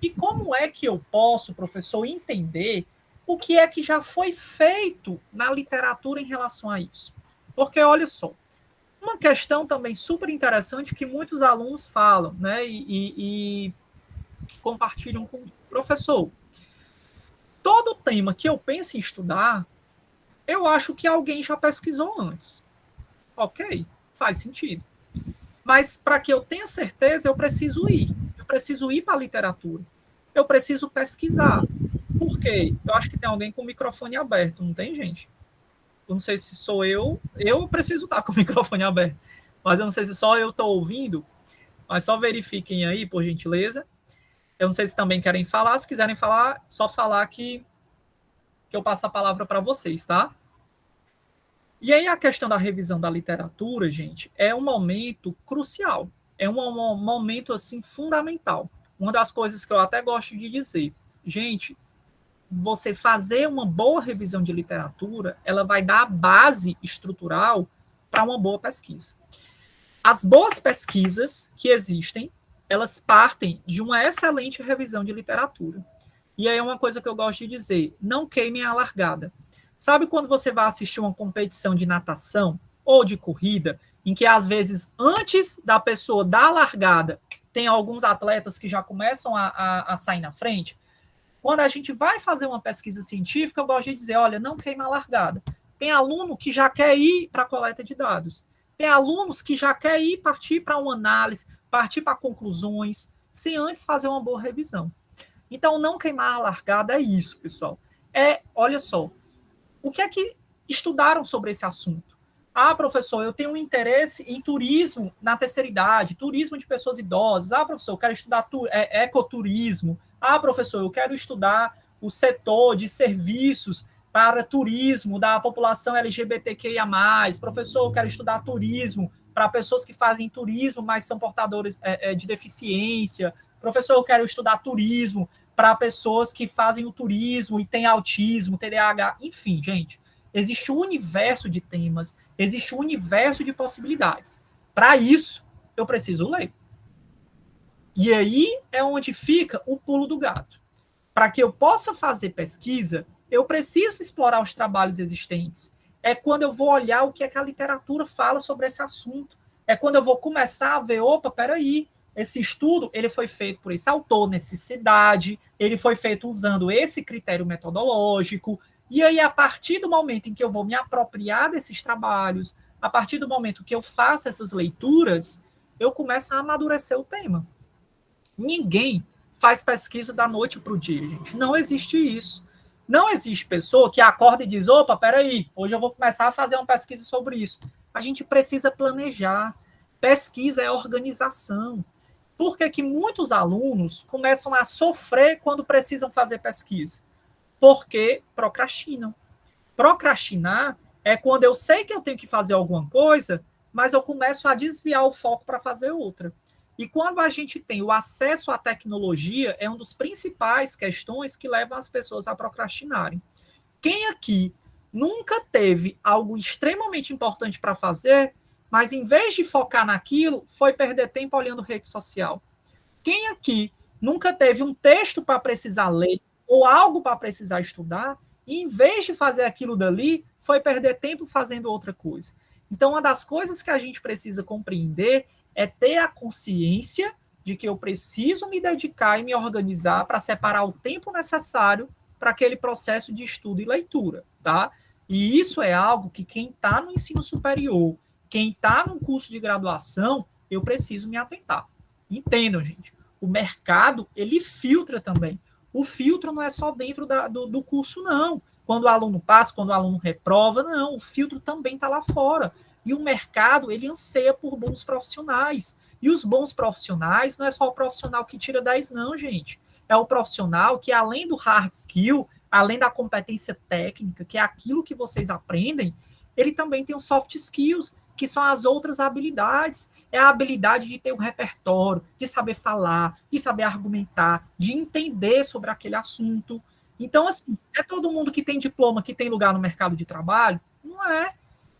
Speaker 1: E como é que eu posso, professor, entender o que é que já foi feito na literatura em relação a isso? Porque, olha só, uma questão também super interessante que muitos alunos falam, né, e compartilham comigo. Professor, todo tema que eu penso em estudar, eu acho que alguém já pesquisou antes. Ok, faz sentido. Mas para que eu tenha certeza, eu preciso ir. Eu preciso ir para a literatura. Eu preciso pesquisar. Por quê? Eu acho que tem alguém com o microfone aberto, não tem, gente? Eu não sei se sou eu. Eu preciso estar com o microfone aberto. Mas eu não sei se só eu estou ouvindo. Mas só verifiquem aí, por gentileza. Eu não sei se também querem falar. Se quiserem falar, só falar que eu passo a palavra para vocês, tá? E aí a questão da revisão da literatura, gente, é um momento crucial. É um momento, assim, fundamental. Uma das coisas que eu até gosto de dizer, gente, você fazer uma boa revisão de literatura, ela vai dar a base estrutural para uma boa pesquisa. As boas pesquisas que existem, elas partem de uma excelente revisão de literatura. E aí é uma coisa que eu gosto de dizer, não queimem a largada. Sabe quando você vai assistir uma competição de natação ou de corrida, em que às vezes antes da pessoa dar a largada, tem alguns atletas que já começam a sair na frente? Quando a gente vai fazer uma pesquisa científica, eu gosto de dizer, olha, não queima a largada. Tem aluno que já quer ir para a coleta de dados. Tem alunos que já quer ir partir para uma análise, partir para conclusões, sem antes fazer uma boa revisão. Então, não queimar a largada é isso, pessoal. Olha só, o que é que estudaram sobre esse assunto? Ah, professor, eu tenho um interesse em turismo na terceira idade, turismo de pessoas idosas. Ah, professor, eu quero estudar ecoturismo. Ah, professor, eu quero estudar o setor de serviços para turismo da população LGBTQIA+. Professor, eu quero estudar turismo para pessoas que fazem turismo, mas são portadores de deficiência. Professor, eu quero estudar turismo para pessoas que fazem o turismo e têm autismo, TDAH. Enfim, gente, existe um universo de temas, existe um universo de possibilidades. Para isso, eu preciso ler. E aí é onde fica o pulo do gato. Para que eu possa fazer pesquisa, eu preciso explorar os trabalhos existentes. É quando eu vou olhar o que é que a literatura fala sobre esse assunto. É quando eu vou começar a ver, opa, peraí, esse estudo ele foi feito por esse autor, necessidade, ele foi feito usando esse critério metodológico, e aí, a partir do momento em que eu vou me apropriar desses trabalhos, a partir do momento que eu faço essas leituras, eu começo a amadurecer o tema. Ninguém faz pesquisa da noite para o dia, gente. Não existe isso. Não existe pessoa que acorda e diz, opa, peraí, hoje eu vou começar a fazer uma pesquisa sobre isso. A gente precisa planejar. Pesquisa é organização. Por que que muitos alunos começam a sofrer quando precisam fazer pesquisa? Porque procrastinam. Procrastinar é quando eu sei que eu tenho que fazer alguma coisa, mas eu começo a desviar o foco para fazer outra. E quando a gente tem o acesso à tecnologia, é uma das principais questões que levam as pessoas a procrastinarem. Quem aqui nunca teve algo extremamente importante para fazer, mas em vez de focar naquilo, foi perder tempo olhando rede social? Quem aqui nunca teve um texto para precisar ler, ou algo para precisar estudar, e em vez de fazer aquilo dali, foi perder tempo fazendo outra coisa? Então, uma das coisas que a gente precisa compreender é ter a consciência de que eu preciso me dedicar e me organizar para separar o tempo necessário para aquele processo de estudo e leitura, tá? E isso é algo que quem está no ensino superior, quem está num curso de graduação, eu preciso me atentar. Entendam, gente, o mercado, ele filtra também. O filtro não é só dentro do curso, não. Quando o aluno passa, quando o aluno reprova, não. O filtro também está lá fora. E o mercado, ele anseia por bons profissionais. E os bons profissionais não é só o profissional que tira 10, não, gente. É o profissional que, além do hard skill, além da competência técnica, que é aquilo que vocês aprendem, ele também tem os soft skills, que são as outras habilidades. É a habilidade de ter um repertório, de saber falar, de saber argumentar, de entender sobre aquele assunto. Então, assim, é todo mundo que tem diploma que tem lugar no mercado de trabalho? Não é.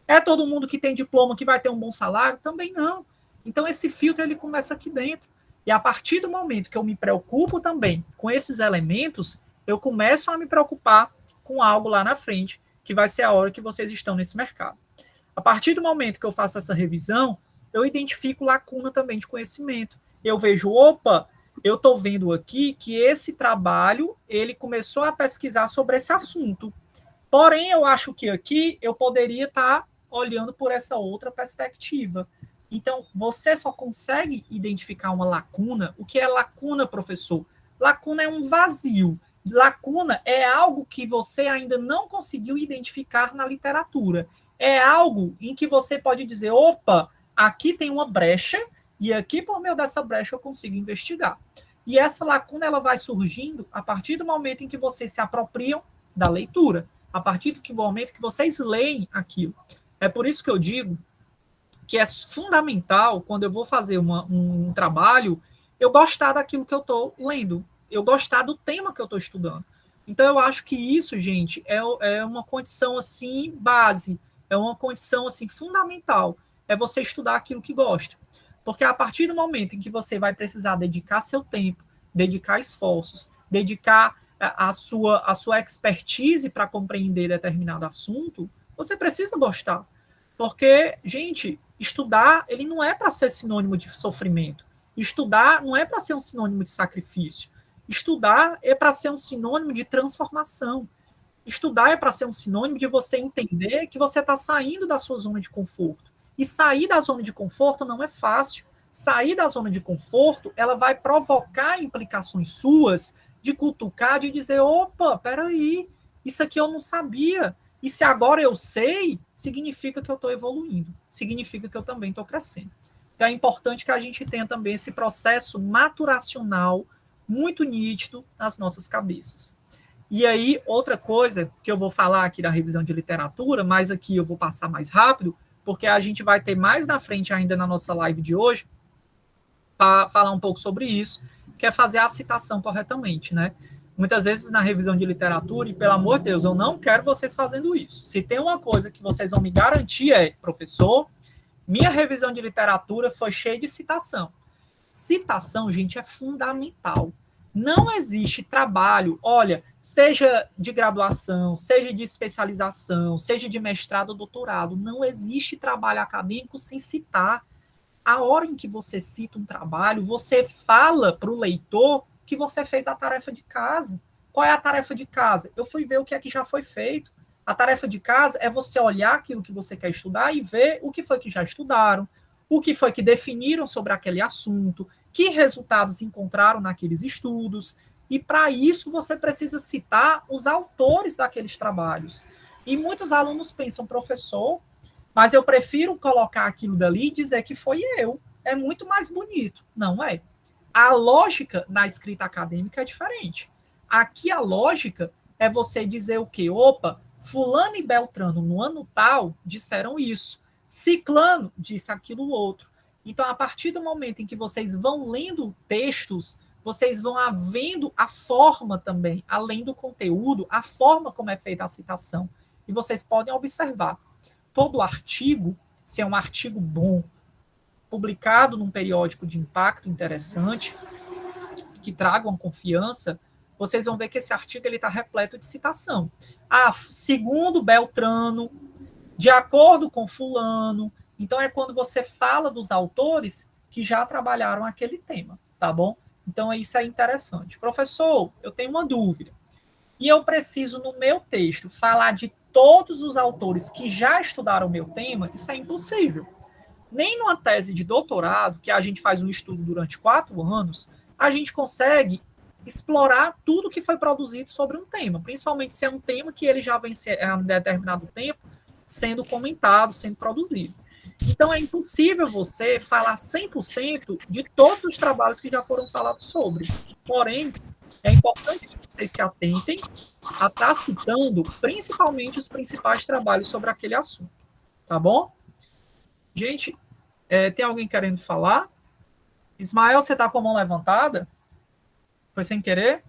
Speaker 1: É todo mundo que tem diploma que vai ter um bom salário? Também não. Então, esse filtro, ele começa aqui dentro. E a partir do momento que eu me preocupo também com esses elementos, eu começo a me preocupar com algo lá na frente, que vai ser a hora que vocês estão nesse mercado. A partir do momento que eu faço essa revisão, eu identifico lacuna também de conhecimento. Eu vejo, opa, eu estou vendo aqui que esse trabalho, ele começou a pesquisar sobre esse assunto. Porém, eu acho que aqui eu poderia estar olhando por essa outra perspectiva. Então, você só consegue identificar uma lacuna. O que é lacuna, professor? Lacuna é um vazio. Lacuna é algo que você ainda não conseguiu identificar na literatura. É algo em que você pode dizer, opa, aqui tem uma brecha, e aqui, por meio dessa brecha, eu consigo investigar. E essa lacuna, ela vai surgindo a partir do momento em que vocês se apropriam da leitura, a partir do momento que vocês leem aquilo. É por isso que eu digo que é fundamental, quando eu vou fazer um trabalho, eu gostar daquilo que eu estou lendo, eu gostar do tema que eu estou estudando. Então, eu acho que isso, gente, é uma condição, assim, base, é uma condição, assim, fundamental, é você estudar aquilo que gosta. Porque a partir do momento em que você vai precisar dedicar seu tempo, dedicar esforços, dedicar a sua expertise para compreender determinado assunto, você precisa gostar. Porque, gente, estudar, ele não é para ser sinônimo de sofrimento. Estudar não é para ser um sinônimo de sacrifício. Estudar é para ser um sinônimo de transformação. Estudar é para ser um sinônimo de você entender que você está saindo da sua zona de conforto. E sair da zona de conforto não é fácil. Sair da zona de conforto, ela vai provocar implicações suas de cutucar, de dizer, opa, peraí, isso aqui eu não sabia. E se agora eu sei, significa que eu estou evoluindo, significa que eu também estou crescendo. Então é importante que a gente tenha também esse processo maturacional muito nítido nas nossas cabeças. E aí, outra coisa que eu vou falar aqui da revisão de literatura, mas aqui eu vou passar mais rápido, porque a gente vai ter mais na frente ainda na nossa live de hoje, para falar um pouco sobre isso, que é fazer a citação corretamente, né? Muitas vezes na revisão de literatura, e pelo amor de Deus, eu não quero vocês fazendo isso. Se tem uma coisa que vocês vão me garantir é, professor, minha revisão de literatura foi cheia de citação. Citação, gente, é fundamental. Não existe trabalho, olha, seja de graduação, seja de especialização, seja de mestrado ou doutorado, não existe trabalho acadêmico sem citar. A hora em que você cita um trabalho, você fala para o leitor que você fez a tarefa de casa. Qual é a tarefa de casa? Eu fui ver o que é que já foi feito. A tarefa de casa é você olhar aquilo que você quer estudar e ver o que foi que já estudaram, o que foi que definiram sobre aquele assunto, que resultados encontraram naqueles estudos, e para isso você precisa citar os autores daqueles trabalhos. E muitos alunos pensam, professor, mas eu prefiro colocar aquilo dali e dizer que foi eu. É muito mais bonito. Não é. A lógica na escrita acadêmica é diferente. Aqui a lógica é você dizer o quê? Opa, fulano e beltrano no ano tal disseram isso. Ciclano disse aquilo outro. Então, a partir do momento em que vocês vão lendo textos, vocês vão havendo a forma também, além do conteúdo, a forma como é feita a citação. E vocês podem observar. Todo artigo, se é um artigo bom, publicado num periódico de impacto interessante, que traga uma confiança, vocês vão ver que esse artigo está repleto de citação. Segundo Beltrano, de acordo com fulano. Então, é quando você fala dos autores que já trabalharam aquele tema, tá bom? Então, isso é interessante. Professor, eu tenho uma dúvida. E eu preciso, no meu texto, falar de todos os autores que já estudaram o meu tema? Isso é impossível. Nem numa tese de doutorado, que a gente faz um estudo durante 4 anos, a gente consegue explorar tudo que foi produzido sobre um tema, principalmente se é um tema que ele já vem há um determinado tempo sendo comentado, sendo produzido. Então, é impossível você falar 100% de todos os trabalhos que já foram falados sobre. Porém, é importante que vocês se atentem a estar citando principalmente os principais trabalhos sobre aquele assunto. Tá bom? Gente, tem alguém querendo falar? Ismael, você está com a mão levantada? Foi sem querer?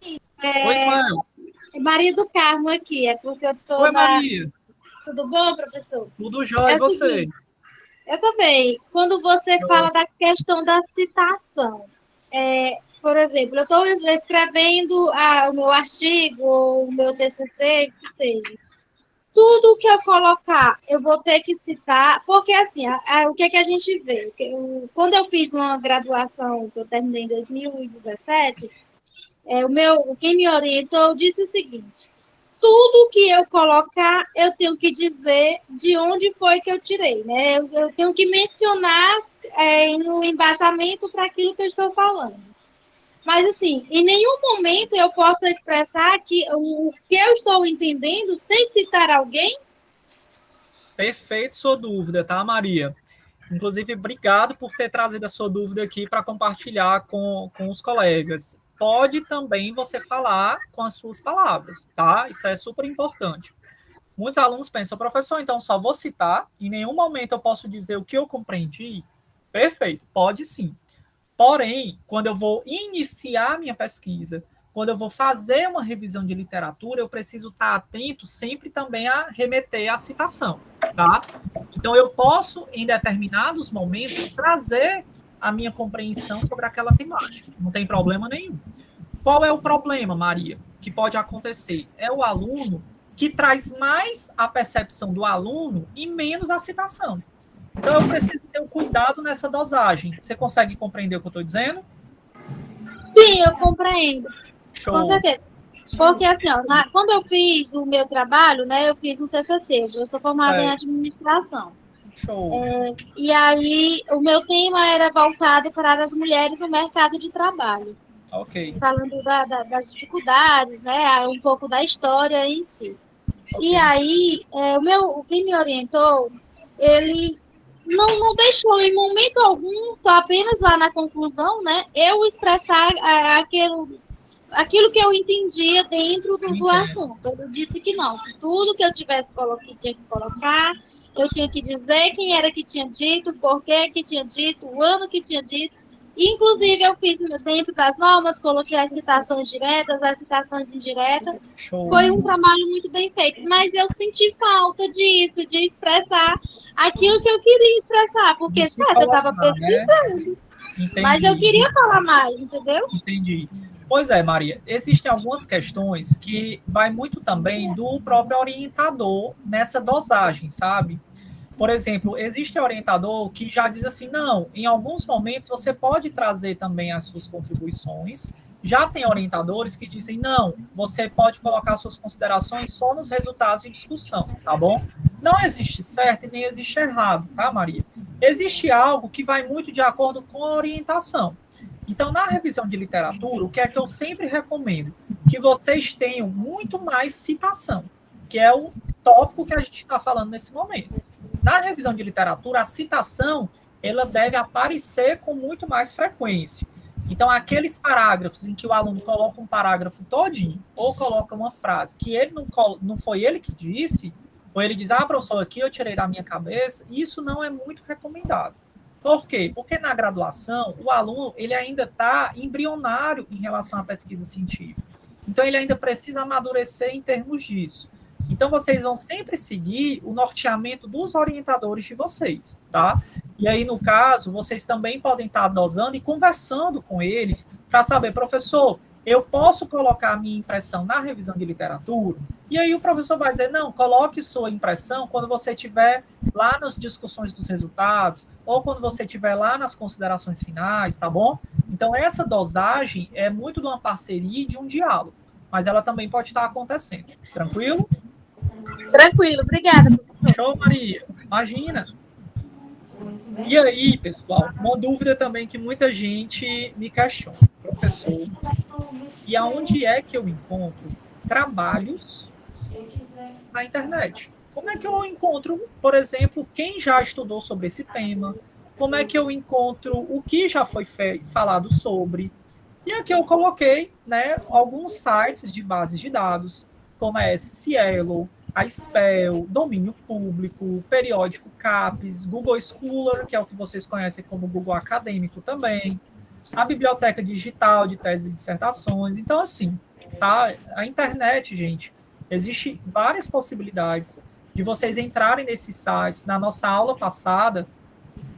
Speaker 1: Oi, Ismael.
Speaker 7: Maria do Carmo aqui, é porque eu tô
Speaker 1: Oi, Maria.
Speaker 7: Tudo bom, professor?
Speaker 1: Tudo jóia, e você?
Speaker 7: Seguinte, eu também. Quando você fala da questão da citação, por exemplo, eu estou escrevendo o meu artigo, ou o meu TCC, que seja. Tudo que eu colocar, eu vou ter que citar, porque assim, o que é que a gente vê? Quando eu fiz uma graduação, que eu terminei em 2017, quem me orientou disse o seguinte: tudo que eu colocar, eu tenho que dizer de onde foi que eu tirei, né? Eu tenho que mencionar no embasamento para aquilo que eu estou falando. Mas, assim, em nenhum momento eu posso expressar o que eu estou entendendo sem citar alguém?
Speaker 1: Perfeito sua dúvida, tá, Maria? Inclusive, obrigado por ter trazido a sua dúvida aqui para compartilhar com os colegas. Pode também você falar com as suas palavras, tá? Isso é super importante. Muitos alunos pensam, professor, então só vou citar, em nenhum momento eu posso dizer o que eu compreendi. Perfeito, pode sim. Porém, quando eu vou iniciar minha pesquisa, quando eu vou fazer uma revisão de literatura, eu preciso estar atento sempre também a remeter à citação, tá? Então, eu posso, em determinados momentos, trazer a minha compreensão sobre aquela temática. Não tem problema nenhum. Qual é o problema, Maria, que pode acontecer? É o aluno que traz mais a percepção do aluno e menos a citação. Então, eu preciso ter um cuidado nessa dosagem. Você consegue compreender o que eu estou dizendo?
Speaker 7: Sim, eu compreendo.
Speaker 1: Show.
Speaker 7: Com certeza. Porque, assim, quando eu fiz o meu trabalho, né, eu fiz um TCC, eu sou formada em administração.
Speaker 1: Show.
Speaker 7: E aí, o meu tema era voltado para as mulheres no mercado de trabalho.
Speaker 1: Ok.
Speaker 7: Falando das dificuldades, né, um pouco da história em si. E aí, quem me orientou, ele não deixou em momento algum, só apenas lá na conclusão, né, eu expressar aquilo que eu entendia dentro do assunto. Ele disse que não, que tudo que eu tivesse que tinha que colocar, eu tinha que dizer quem era que tinha dito, por que tinha dito, o ano que tinha dito. Inclusive, eu fiz dentro das normas, coloquei as citações diretas, as citações indiretas.
Speaker 1: Show.
Speaker 7: Foi um trabalho muito bem feito, mas eu senti falta disso, de expressar aquilo que eu queria expressar, porque, certo, eu estava pesquisando,
Speaker 1: Entendi.
Speaker 7: mas eu queria falar mais, entendeu?
Speaker 1: Entendi. Pois é, Maria, existem algumas questões que vai muito também do próprio orientador nessa dosagem, sabe? Por exemplo, existe orientador que já diz assim, não, em alguns momentos você pode trazer também as suas contribuições. Já tem orientadores que dizem, não, você pode colocar suas considerações só nos resultados de discussão, tá bom? Não existe certo e nem existe errado, tá, Maria? Existe algo que vai muito de acordo com a orientação. Então, na revisão de literatura, o que é que eu sempre recomendo? Que vocês tenham muito mais citação, que é o tópico que a gente está falando nesse momento. Na revisão de literatura, a citação ela deve aparecer com muito mais frequência. Então, aqueles parágrafos em que o aluno coloca um parágrafo todinho, ou coloca uma frase que ele não foi ele que disse, ou ele diz, professor, aqui eu tirei da minha cabeça, isso não é muito recomendado. Por quê? Porque na graduação, o aluno ele ainda está embrionário em relação à pesquisa científica. Então, ele ainda precisa amadurecer em termos disso. Então, vocês vão sempre seguir o norteamento dos orientadores de vocês, tá? E aí, no caso, vocês também podem estar dosando e conversando com eles para saber, professor, eu posso colocar a minha impressão na revisão de literatura? E aí o professor vai dizer, não, coloque sua impressão quando você estiver lá nas discussões dos resultados, ou quando você estiver lá nas considerações finais, tá bom? Então, essa dosagem é muito de uma parceria e de um diálogo, mas ela também pode estar acontecendo. Tranquilo?
Speaker 7: Tranquilo, obrigada, professor.
Speaker 1: Show, Maria. Imagina. E aí, pessoal, uma dúvida também que muita gente me questiona. Professor, e aonde é que eu encontro trabalhos na internet? Como é que eu encontro, por exemplo, quem já estudou sobre esse tema? Como é que eu encontro o que já foi falado sobre? E aqui eu coloquei, né, alguns sites de bases de dados, como a SCIELO, a SPEL, Domínio Público, Periódico CAPES, Google Scholar, que é o que vocês conhecem como Google Acadêmico também, a Biblioteca Digital de Teses e Dissertações. Então, assim, tá? A internet, gente, existe várias possibilidades de vocês entrarem nesses sites. Na nossa aula passada,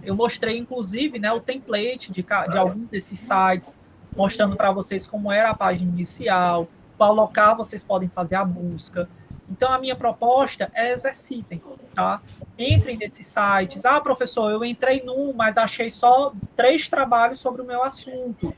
Speaker 1: eu mostrei, inclusive, né, o template de alguns desses sites, mostrando para vocês como era a página inicial, qual local vocês podem fazer a busca. Então, a minha proposta é exercitem, tá? Entrem nesses sites. Professor, eu entrei num, mas achei só 3 trabalhos sobre o meu assunto.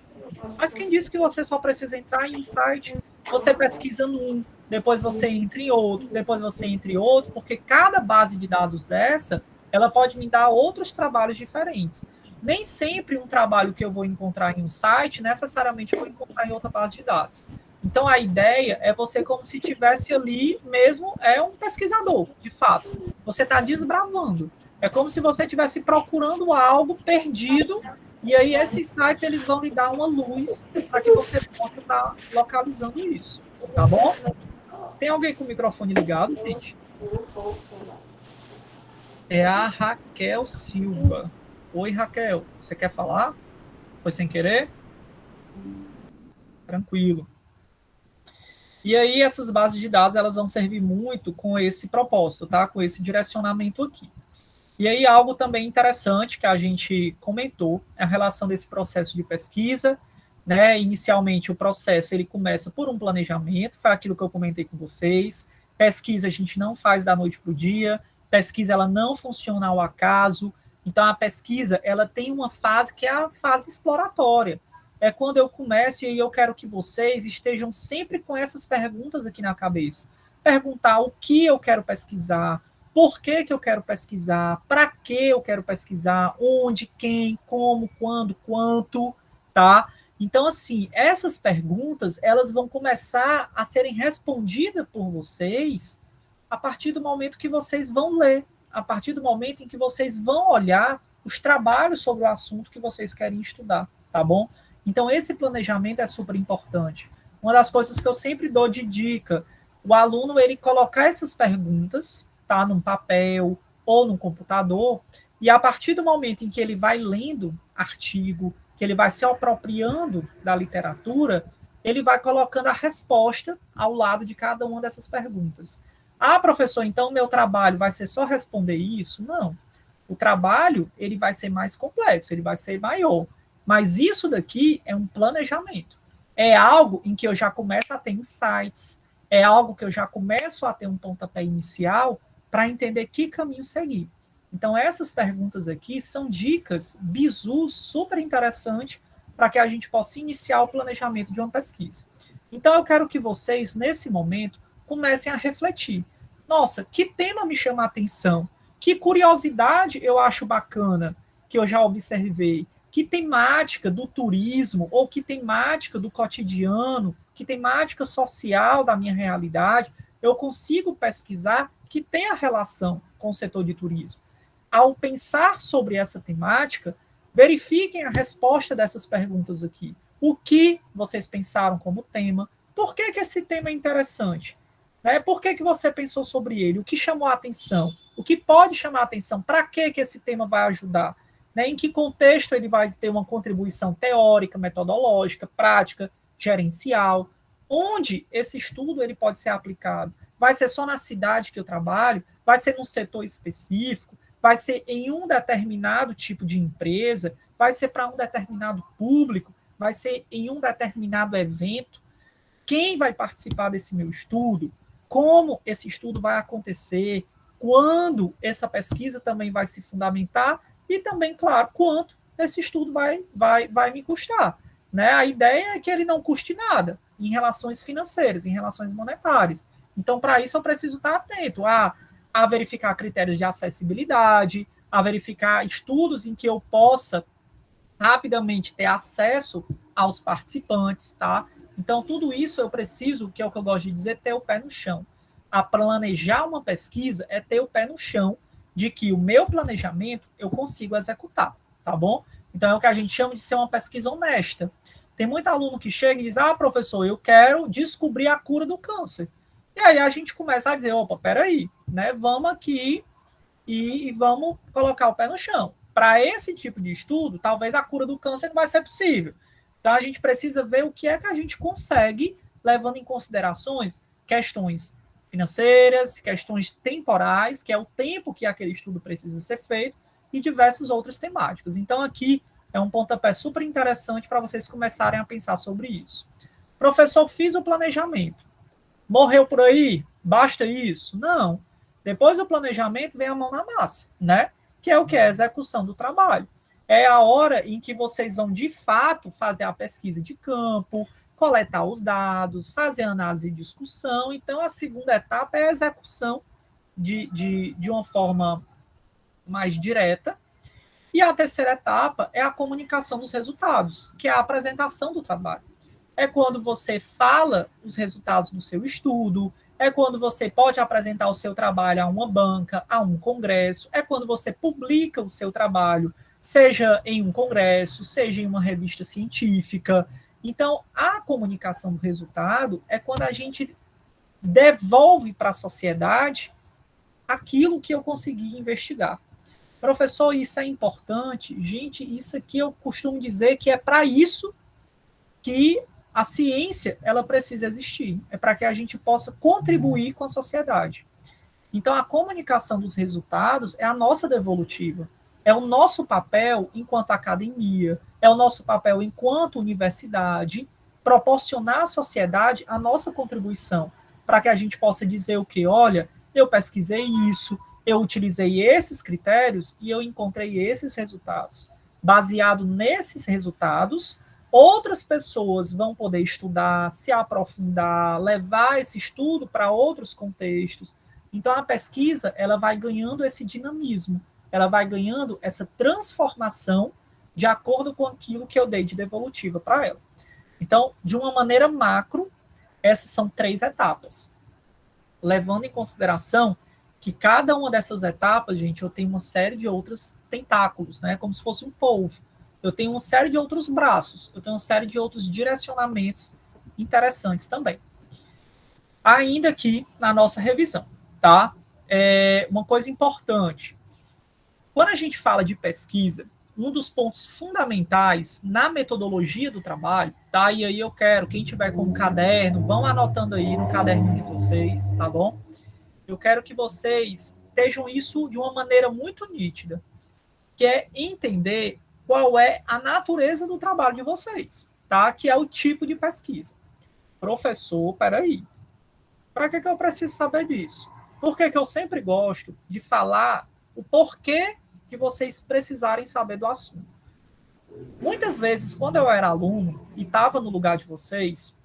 Speaker 1: Mas quem disse que você só precisa entrar em um site? Você pesquisa num, depois você entra em outro, depois você entra em outro, porque cada base de dados dessa, ela pode me dar outros trabalhos diferentes. Nem sempre um trabalho que eu vou encontrar em um site, necessariamente eu vou encontrar em outra base de dados. Então, a ideia é você como se tivesse ali mesmo, é um pesquisador, de fato. Você está desbravando. É como se você estivesse procurando algo perdido, e aí esses sites eles vão lhe dar uma luz para que você possa estar localizando isso. Tá bom? Tem alguém com o microfone ligado, gente? É a Raquel Silva. Oi, Raquel. Você quer falar? Foi sem querer? Tranquilo. E aí, essas bases de dados, elas vão servir muito com esse propósito, tá? Com esse direcionamento aqui. E aí, algo também interessante que a gente comentou é a relação desse processo de pesquisa, né? Inicialmente, o processo, ele começa por um planejamento, foi aquilo que eu comentei com vocês. Pesquisa a gente não faz da noite para o dia, pesquisa, ela não funciona ao acaso. Então, a pesquisa, ela tem uma fase que é a fase exploratória. É quando eu começo e eu quero que vocês estejam sempre com essas perguntas aqui na cabeça. Perguntar o que eu quero pesquisar, por que eu quero pesquisar, para que eu quero pesquisar, onde, quem, como, quando, quanto, tá? Então, assim, essas perguntas, elas vão começar a serem respondidas por vocês a partir do momento que vocês vão ler, a partir do momento em que vocês vão olhar os trabalhos sobre o assunto que vocês querem estudar, tá bom? Então, esse planejamento é super importante. Uma das coisas que eu sempre dou de dica, o aluno, ele colocar essas perguntas, tá, num papel ou num computador, e a partir do momento em que ele vai lendo artigo, que ele vai se apropriando da literatura, ele vai colocando a resposta ao lado de cada uma dessas perguntas. Ah, professor, então meu trabalho vai ser só responder isso? Não. O trabalho, ele vai ser mais complexo, ele vai ser maior. Mas isso daqui é um planejamento. É algo em que eu já começo a ter insights, é algo que eu já começo a ter um pontapé inicial para entender que caminho seguir. Então, essas perguntas aqui são dicas, bizus, super interessantes para que a gente possa iniciar o planejamento de uma pesquisa. Então, eu quero que vocês, nesse momento, comecem a refletir. Nossa, que tema me chama a atenção? Que curiosidade eu acho bacana que eu já observei? Que temática do turismo ou que temática do cotidiano, que temática social da minha realidade eu consigo pesquisar que tem a relação com o setor de turismo? Ao pensar sobre essa temática, verifiquem a resposta dessas perguntas aqui. O que vocês pensaram como tema? Por que esse tema é interessante? Né? Por que você pensou sobre ele? O que chamou a atenção? O que pode chamar a atenção? Para que esse tema vai ajudar? Né? Em que contexto ele vai ter uma contribuição teórica, metodológica, prática, gerencial? Onde esse estudo ele pode ser aplicado? Vai ser só na cidade que eu trabalho? Vai ser num setor específico? Vai ser em um determinado tipo de empresa? Vai ser para um determinado público? Vai ser em um determinado evento? Quem vai participar desse meu estudo? Como esse estudo vai acontecer? Quando essa pesquisa também vai se fundamentar? E também, claro, quanto esse estudo vai me custar. Né? A ideia é que ele não custe nada em relações financeiras, em relações monetárias. Então, para isso, eu preciso estar atento a verificar critérios de acessibilidade, a verificar estudos em que eu possa rapidamente ter acesso aos participantes, tá? Então, tudo isso eu preciso, que é o que eu gosto de dizer, ter o pé no chão. A planejar uma pesquisa é ter o pé no chão de que o meu planejamento eu consigo executar, tá bom? Então, é o que a gente chama de ser uma pesquisa honesta. Tem muito aluno que chega e diz, professor, eu quero descobrir a cura do câncer. E aí a gente começa a dizer, opa, peraí, né? Vamos aqui e vamos colocar o pé no chão. Para esse tipo de estudo, talvez a cura do câncer não vai ser possível. Então, a gente precisa ver o que é que a gente consegue, levando em considerações questões financeiras, questões temporais, que é o tempo que aquele estudo precisa ser feito, e diversas outras temáticas. Então, aqui é um pontapé super interessante para vocês começarem a pensar sobre isso. Professor, fiz o planejamento. Morreu por aí? Basta isso? Não. Depois do planejamento vem a mão na massa, né? Que é o que? A execução do trabalho. É a hora em que vocês vão, de fato, fazer a pesquisa de campo, coletar os dados, fazer análise e discussão. Então, a segunda etapa é a execução de uma forma mais direta. E a terceira etapa é a comunicação dos resultados, que é a apresentação do trabalho. É quando você fala os resultados do seu estudo, é quando você pode apresentar o seu trabalho a uma banca, a um congresso, é quando você publica o seu trabalho, seja em um congresso, seja em uma revista científica. Então, a comunicação do resultado é quando a gente devolve para a sociedade aquilo que eu consegui investigar. Professor, isso é importante? Gente, isso aqui eu costumo dizer que é para isso que a ciência ela precisa existir. É para que a gente possa contribuir com a sociedade. Então, a comunicação dos resultados é a nossa devolutiva. É o nosso papel enquanto academia, é o nosso papel enquanto universidade, proporcionar à sociedade a nossa contribuição, para que a gente possa dizer o que? Olha, eu pesquisei isso, eu utilizei esses critérios e eu encontrei esses resultados. Baseado nesses resultados, outras pessoas vão poder estudar, se aprofundar, levar esse estudo para outros contextos. Então, a pesquisa ela vai ganhando esse dinamismo, ela vai ganhando essa transformação de acordo com aquilo que eu dei de devolutiva para ela. Então, de uma maneira macro, essas são 3 etapas. levando em consideração que cada uma dessas etapas, gente, eu tenho uma série de outros tentáculos, né? Como se fosse um polvo. Eu tenho uma série de outros braços, eu tenho uma série de outros direcionamentos interessantes também. Ainda aqui na nossa revisão, tá? Uma coisa importante. Quando a gente fala de pesquisa, um dos pontos fundamentais na metodologia do trabalho, tá? E aí eu quero, quem tiver com um caderno, vão anotando aí no caderno de vocês, tá bom? Eu quero que vocês estejam isso de uma maneira muito nítida, que é entender qual é a natureza do trabalho de vocês, tá? Que é o tipo de pesquisa. Professor, peraí. Para que eu preciso saber disso? Porque que eu sempre gosto de falar o porquê de vocês precisarem saber do assunto. Muitas vezes, quando eu era aluno e estava no lugar de vocês,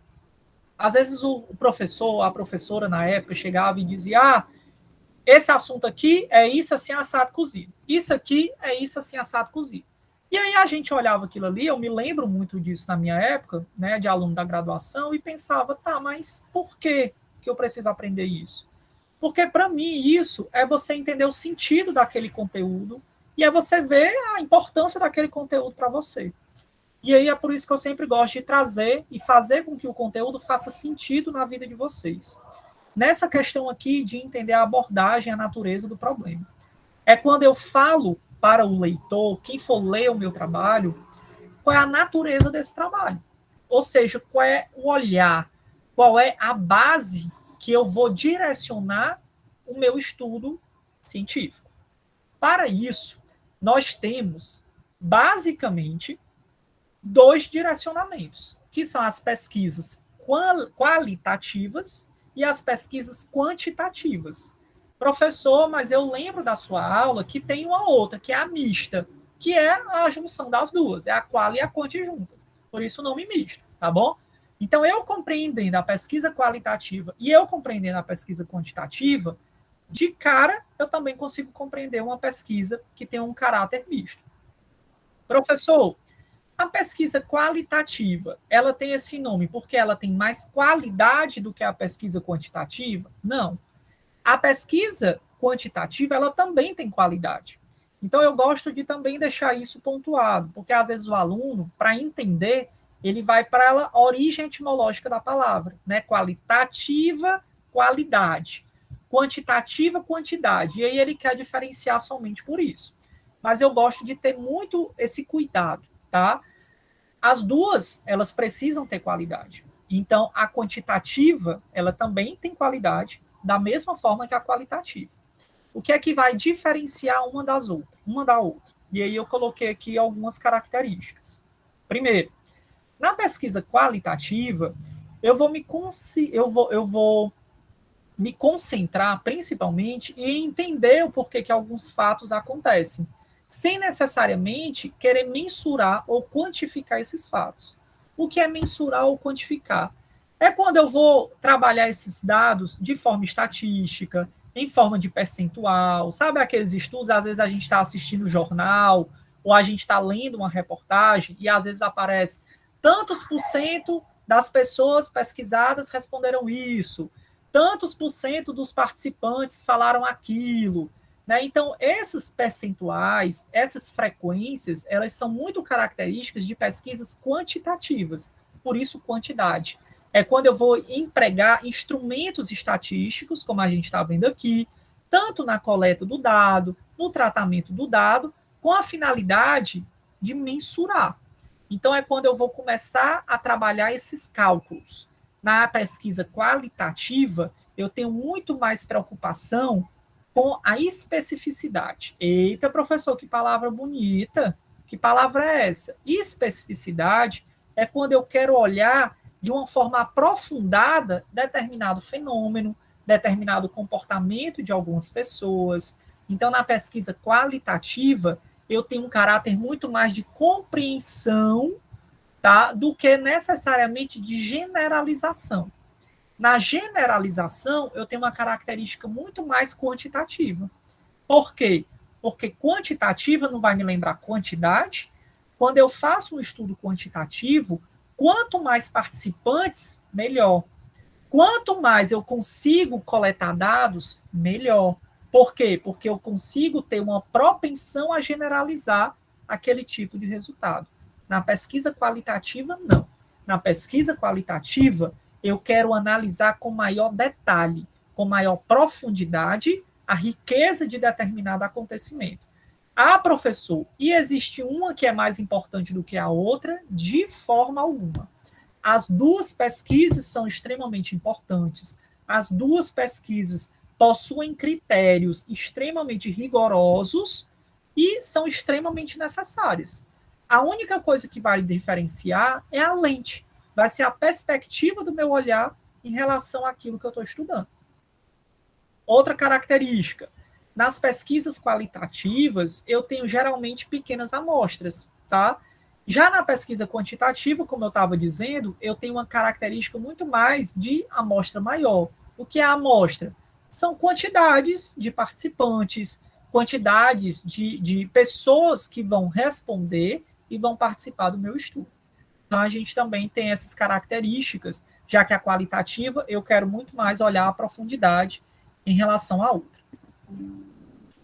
Speaker 1: às vezes o professor, a professora na época chegava e dizia, esse assunto aqui é isso assim, assado, cozido. Isso aqui é isso assim, assado, cozido. E aí a gente olhava aquilo ali, eu me lembro muito disso na minha época, né, de aluno da graduação, e pensava, tá, mas por que eu preciso aprender isso? Porque para mim isso é você entender o sentido daquele conteúdo e é você ver a importância daquele conteúdo para você. E aí é por isso que eu sempre gosto de trazer e fazer com que o conteúdo faça sentido na vida de vocês. Nessa questão aqui de entender a abordagem, a natureza do problema. É quando eu falo para o leitor, quem for ler o meu trabalho, qual é a natureza desse trabalho. Ou seja, qual é o olhar, qual é a base que eu vou direcionar o meu estudo científico. Para isso, nós temos, basicamente, 2 direcionamentos, que são as pesquisas qualitativas e as pesquisas quantitativas. Professor, mas eu lembro da sua aula que tem uma outra, que é a mista, que é a junção das duas, é a qual e a quanti juntas. Por isso o nome misto, tá bom? Então, eu compreendendo a pesquisa qualitativa e eu compreendendo a pesquisa quantitativa, de cara, eu também consigo compreender uma pesquisa que tem um caráter misto. Professor, a pesquisa qualitativa, ela tem esse nome porque ela tem mais qualidade do que a pesquisa quantitativa? Não. A pesquisa quantitativa, ela também tem qualidade. Então, eu gosto de também deixar isso pontuado, porque às vezes o aluno, para entender, ele vai para a origem etimológica da palavra, né? Qualitativa, qualidade. Quantitativa, quantidade. E aí ele quer diferenciar somente por isso. Mas eu gosto de ter muito esse cuidado, tá? As duas, elas precisam ter qualidade. Então, a quantitativa, ela também tem qualidade, da mesma forma que a qualitativa. O que é que vai diferenciar uma da outra? E aí eu coloquei aqui algumas características. Primeiro, na pesquisa qualitativa, eu vou me concentrar principalmente em entender o porquê que alguns fatos acontecem, sem necessariamente querer mensurar ou quantificar esses fatos. O que é mensurar ou quantificar? É quando eu vou trabalhar esses dados de forma estatística, em forma de percentual, sabe aqueles estudos, às vezes a gente está assistindo o jornal, ou a gente está lendo uma reportagem, e às vezes aparece tantos por cento das pessoas pesquisadas responderam isso, tantos por cento dos participantes falaram aquilo, né? Então, esses percentuais, essas frequências, elas são muito características de pesquisas quantitativas, por isso quantidade. É quando eu vou empregar instrumentos estatísticos, como a gente está vendo aqui, tanto na coleta do dado, no tratamento do dado, com a finalidade de mensurar. Então, é quando eu vou começar a trabalhar esses cálculos. Na pesquisa qualitativa, eu tenho muito mais preocupação com a especificidade. Eita, professor, que palavra bonita! Que palavra é essa? Especificidade é quando eu quero olhar de uma forma aprofundada determinado fenômeno, determinado comportamento de algumas pessoas. Então, na pesquisa qualitativa, eu tenho um caráter muito mais de compreensão, tá, do que necessariamente de generalização. Na generalização, eu tenho uma característica muito mais quantitativa. Por quê? Porque quantitativa não vai me lembrar quantidade. Quando eu faço um estudo quantitativo, quanto mais participantes, melhor. Quanto mais eu consigo coletar dados, melhor. Por quê? Porque eu consigo ter uma propensão a generalizar aquele tipo de resultado. Na pesquisa qualitativa, não. Na pesquisa qualitativa, eu quero analisar com maior detalhe, com maior profundidade, a riqueza de determinado acontecimento. Ah, professor, e existe uma que é mais importante do que a outra? De forma alguma. As duas pesquisas são extremamente importantes. As duas pesquisas possuem critérios extremamente rigorosos e são extremamente necessárias. A única coisa que vai diferenciar é a lente. Vai ser a perspectiva do meu olhar em relação àquilo que eu estou estudando. Outra característica. Nas pesquisas qualitativas, eu tenho geralmente pequenas amostras, tá? Já na pesquisa quantitativa, como eu estava dizendo, eu tenho uma característica muito mais de amostra maior. O que é a amostra? São quantidades de participantes, quantidades de pessoas que vão responder e vão participar do meu estudo. Então, a gente também tem essas características, já que a qualitativa, eu quero muito mais olhar a profundidade em relação à outra.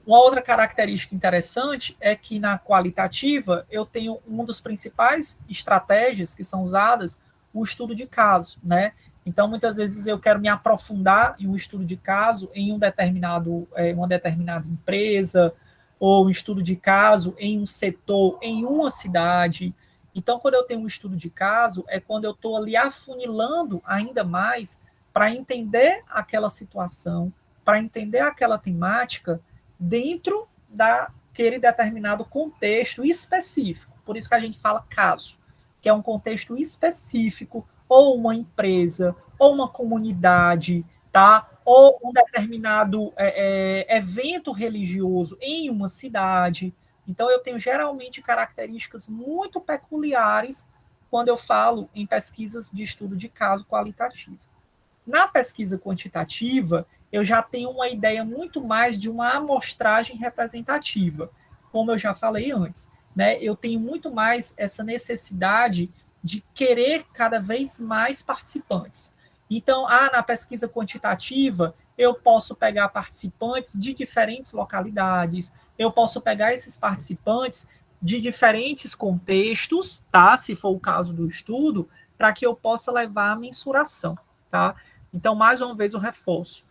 Speaker 1: Uma outra característica interessante é que na qualitativa eu tenho uma das principais estratégias que são usadas, o estudo de caso, né? Então, muitas vezes eu quero me aprofundar em um estudo de caso em uma determinada empresa, ou um estudo de caso em um setor, em uma cidade. Então, quando eu tenho um estudo de caso, é quando eu estou ali afunilando ainda mais para entender aquela situação, para entender aquela temática dentro daquele determinado contexto específico. Por isso que a gente fala caso, que é um contexto específico, ou uma empresa, ou uma comunidade, tá? Ou um determinado evento religioso em uma cidade. Então, eu tenho geralmente características muito peculiares quando eu falo em pesquisas de estudo de caso qualitativo. Na pesquisa quantitativa, eu já tenho uma ideia muito mais de uma amostragem representativa, como eu já falei antes, né? Eu tenho muito mais essa necessidade de querer cada vez mais participantes. Então, na pesquisa quantitativa, eu posso pegar participantes de diferentes localidades, eu posso pegar esses participantes de diferentes contextos, tá? Se for o caso do estudo, para que eu possa levar a mensuração, tá? Então, mais uma vez, eu reforço.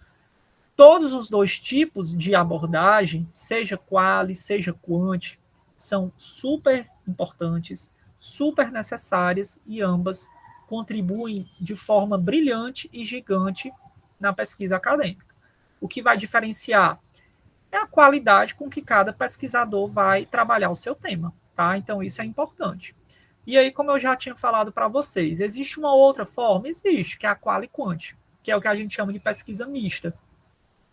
Speaker 1: Todos os dois tipos de abordagem, seja quali, seja quant, são super importantes, super necessárias e ambas contribuem de forma brilhante e gigante na pesquisa acadêmica. O que vai diferenciar é a qualidade com que cada pesquisador vai trabalhar o seu tema, tá? Então, isso é importante. E aí, como eu já tinha falado para vocês, existe uma outra forma? Existe, que é a quali-quant, que é o que a gente chama de pesquisa mista.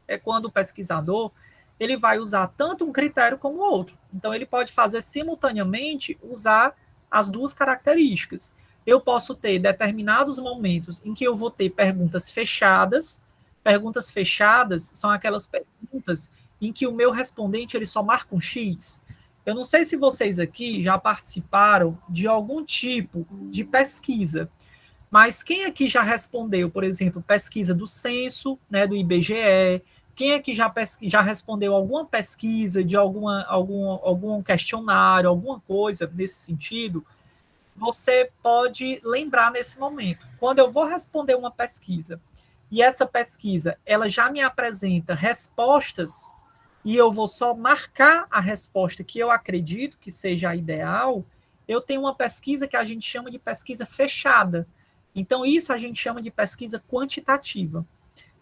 Speaker 1: É quando o pesquisador ele vai usar tanto um critério como o outro. Então, ele pode fazer simultaneamente usar as duas características. Eu posso ter determinados momentos em que eu vou ter perguntas fechadas. Perguntas fechadas são aquelas perguntas em que o meu respondente ele só marca um X. Eu não sei se vocês aqui já participaram de algum tipo de pesquisa, mas quem aqui já respondeu, por exemplo, pesquisa do censo, né, do IBGE? Quem aqui já respondeu alguma pesquisa de algum questionário, alguma coisa nesse sentido? Você pode lembrar nesse momento. Quando eu vou responder uma pesquisa, e essa pesquisa ela já me apresenta respostas, e eu vou só marcar a resposta que eu acredito que seja a ideal, eu tenho uma pesquisa que a gente chama de pesquisa fechada. Então, isso a gente chama de pesquisa quantitativa.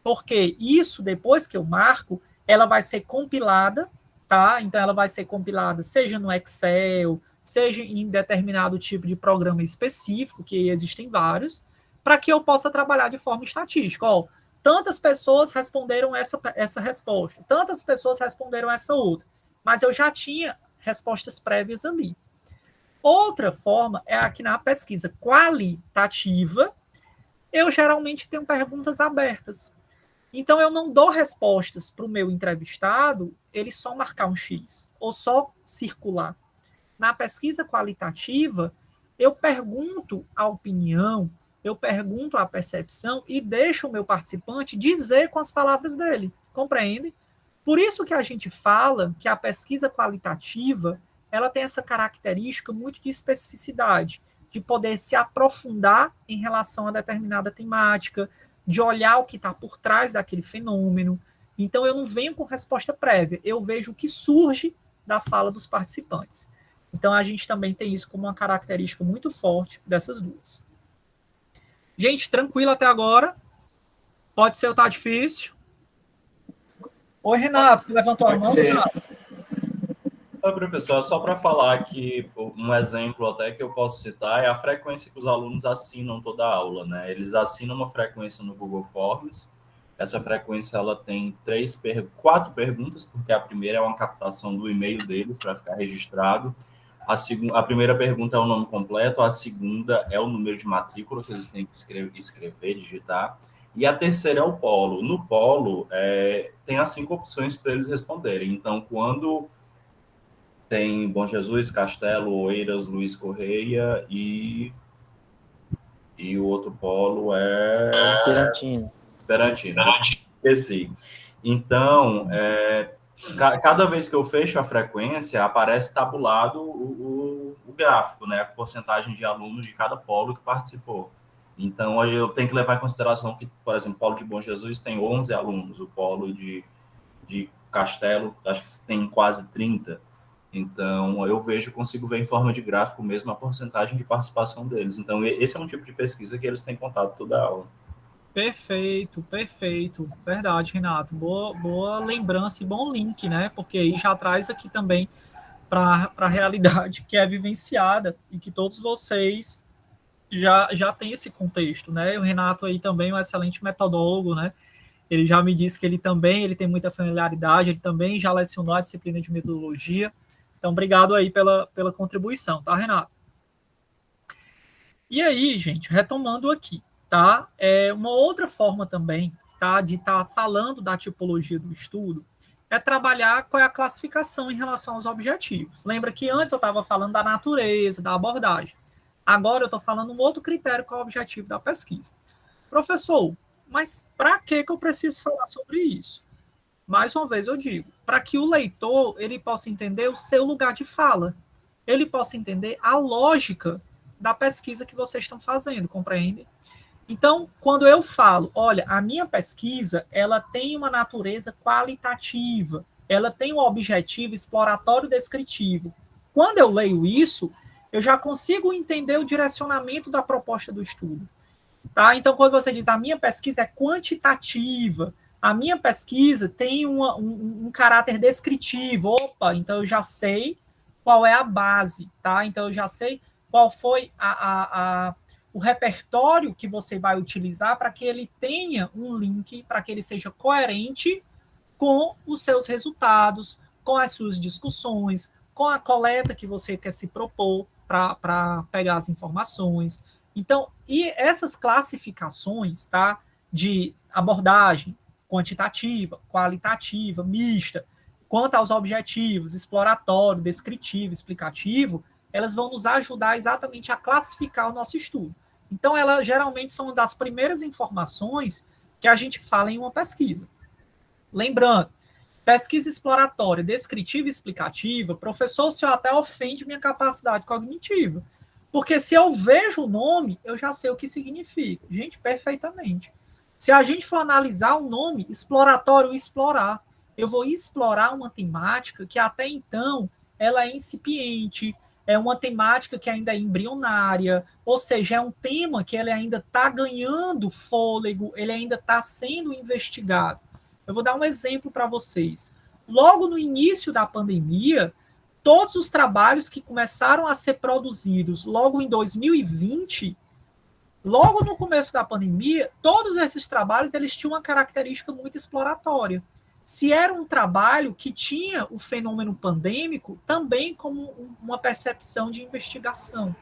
Speaker 1: Porque isso, depois que eu marco, ela vai ser compilada, tá? Então, ela vai ser compilada seja no Excel, seja em determinado tipo de programa específico, que existem vários, para que eu possa trabalhar de forma estatística. Ó, tantas pessoas responderam essa resposta, tantas pessoas responderam essa outra, mas eu já tinha respostas prévias ali. Outra forma é aqui na pesquisa qualitativa, eu geralmente tenho perguntas abertas. Então, eu não dou respostas para o meu entrevistado, ele só marcar um X, ou só circular. Na pesquisa qualitativa, eu pergunto a opinião eu pergunto a percepção e deixo o meu participante dizer com as palavras dele, compreende? Por isso que a gente fala que a pesquisa qualitativa, ela tem essa característica muito de especificidade, de poder se aprofundar em relação a determinada temática, de olhar o que está por trás daquele fenômeno. Então, eu não venho com resposta prévia, eu vejo o que surge da fala dos participantes. Então, a gente também tem isso como uma característica muito forte dessas duas. Gente, tranquilo até agora? Pode ser ou tá difícil? Oi, Renato, você levantou a mão, Renato?
Speaker 8: Oi, professor, só para falar aqui, um exemplo até que eu posso citar é a frequência que os alunos assinam toda a aula, né? Eles assinam uma frequência no Google Forms. Essa frequência ela tem 4 perguntas, porque a primeira é uma captação do e-mail dele para ficar registrado. A primeira pergunta é o nome completo, a segunda é o número de matrícula que eles têm que escrever, digitar. E a terceira é o polo. No polo, tem as 5 opções para eles responderem. Então, quando tem Bom Jesus, Castelo, Oeiras, Luiz Correia e o outro polo é... Esperantino. Esqueci. Então, cada vez que eu fecho a frequência, aparece tabulado o gráfico, né? A porcentagem de alunos de cada polo que participou. Então, eu tenho que levar em consideração que, por exemplo, o polo de Bom Jesus tem 11 alunos, o polo de Castelo, acho que tem quase 30. Então, eu consigo ver em forma de gráfico mesmo a porcentagem de participação deles. Então, esse é um tipo de pesquisa que eles têm contato toda a aula.
Speaker 1: Perfeito, perfeito. Verdade, Renato. Boa lembrança e bom link, né? Porque aí já traz aqui também para a realidade que é vivenciada e que todos vocês já têm esse contexto, né? O Renato aí também é um excelente metodólogo, né? Ele já me disse que ele tem muita familiaridade, ele também já lecionou a disciplina de metodologia. Então, obrigado aí pela contribuição, tá, Renato? E aí, gente, retomando aqui, tá? Uma outra forma também, tá, de estar falando da tipologia do estudo é trabalhar qual é a classificação em relação aos objetivos. Lembra que antes eu estava falando da natureza, da abordagem. Agora eu estou falando um outro critério qual é o objetivo da pesquisa. Professor, mas para que eu preciso falar sobre isso? Mais uma vez eu digo, para que o leitor ele possa entender o seu lugar de fala, ele possa entender a lógica da pesquisa que vocês estão fazendo, compreende? Então, quando eu falo, olha, a minha pesquisa, ela tem uma natureza qualitativa, ela tem um objetivo exploratório descritivo. Quando eu leio isso, eu já consigo entender o direcionamento da proposta do estudo. Tá? Então, quando você diz, a minha pesquisa é quantitativa, a minha pesquisa tem um caráter descritivo, opa, então eu já sei qual é a base, tá? Então eu já sei qual foi o repertório que você vai utilizar para que ele tenha um link, para que ele seja coerente com os seus resultados, com as suas discussões, com a coleta que você quer se propor para pegar as informações. Então, e essas classificações, tá, de abordagem quantitativa, qualitativa, mista, quanto aos objetivos, exploratório, descritivo, explicativo, elas vão nos ajudar exatamente a classificar o nosso estudo. Então, elas geralmente são uma das primeiras informações que a gente fala em uma pesquisa. Lembrando, pesquisa exploratória, descritiva e explicativa, professor, o senhor até ofende minha capacidade cognitiva. Porque se eu vejo o nome, eu já sei o que significa. Gente, perfeitamente. Se a gente for analisar o nome, exploratório, explorar, eu vou explorar uma temática que até então ela é incipiente, é uma temática que ainda é embrionária, ou seja, é um tema que ele ainda está ganhando fôlego, ele ainda está sendo investigado. Eu vou dar um exemplo para vocês. Logo no início da pandemia, todos os trabalhos que começaram a ser produzidos logo em 2020, logo no começo da pandemia, todos esses trabalhos eles tinham uma característica muito exploratória. Se era um trabalho que tinha o fenômeno pandêmico também como uma percepção de investigação.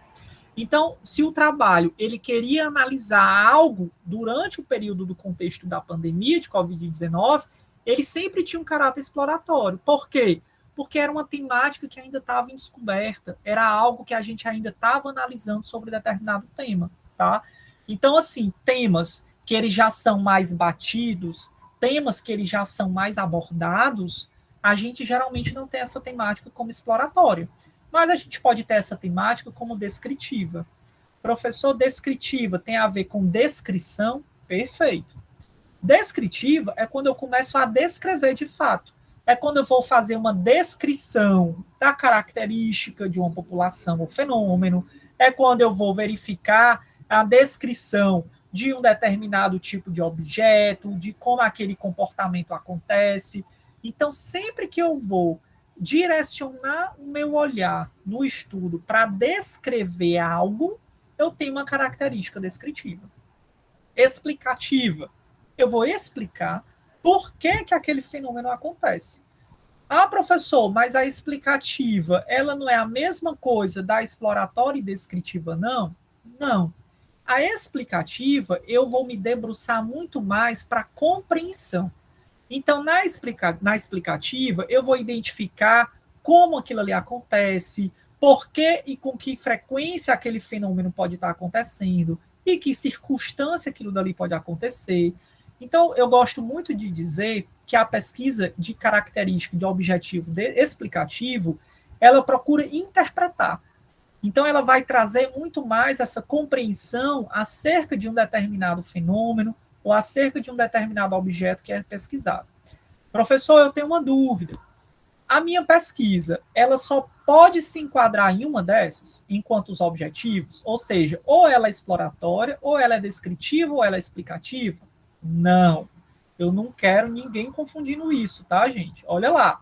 Speaker 1: Então, se o trabalho ele queria analisar algo durante o período do contexto da pandemia de Covid-19, ele sempre tinha um caráter exploratório. Por quê? Porque era uma temática que ainda estava em descoberta, era algo que a gente ainda estava analisando sobre determinado tema, tá? Então, assim, temas que eles já são mais batidos, temas que eles já são mais abordados, a gente geralmente não tem essa temática como exploratória. Mas a gente pode ter essa temática como descritiva. Professor, descritiva tem a ver com descrição? Perfeito. Descritiva é quando eu começo a descrever de fato. É quando eu vou fazer uma descrição da característica de uma população ou fenômeno. É quando eu vou verificar a descrição de um determinado tipo de objeto, de como aquele comportamento acontece. Então, sempre que eu vou direcionar o meu olhar no estudo para descrever algo, eu tenho uma característica descritiva. Explicativa. Eu vou explicar por que aquele fenômeno acontece. Ah, professor, mas a explicativa, ela não é a mesma coisa da exploratória e descritiva, não? Não. A explicativa, eu vou me debruçar muito mais para compreensão. Então, na explicativa, eu vou identificar como aquilo ali acontece, por que e com que frequência aquele fenômeno pode estar acontecendo, e que circunstância aquilo dali pode acontecer. Então, eu gosto muito de dizer que a pesquisa de característica de objetivo explicativo, ela procura interpretar. Então, ela vai trazer muito mais essa compreensão acerca de um determinado fenômeno ou acerca de um determinado objeto que é pesquisado. Professor, eu tenho uma dúvida. A minha pesquisa, ela só pode se enquadrar em uma dessas, enquanto os objetivos, ou seja, ou ela é exploratória, ou ela é descritiva, ou ela é explicativa? Não. Eu não quero ninguém confundindo isso, tá, gente? Olha lá.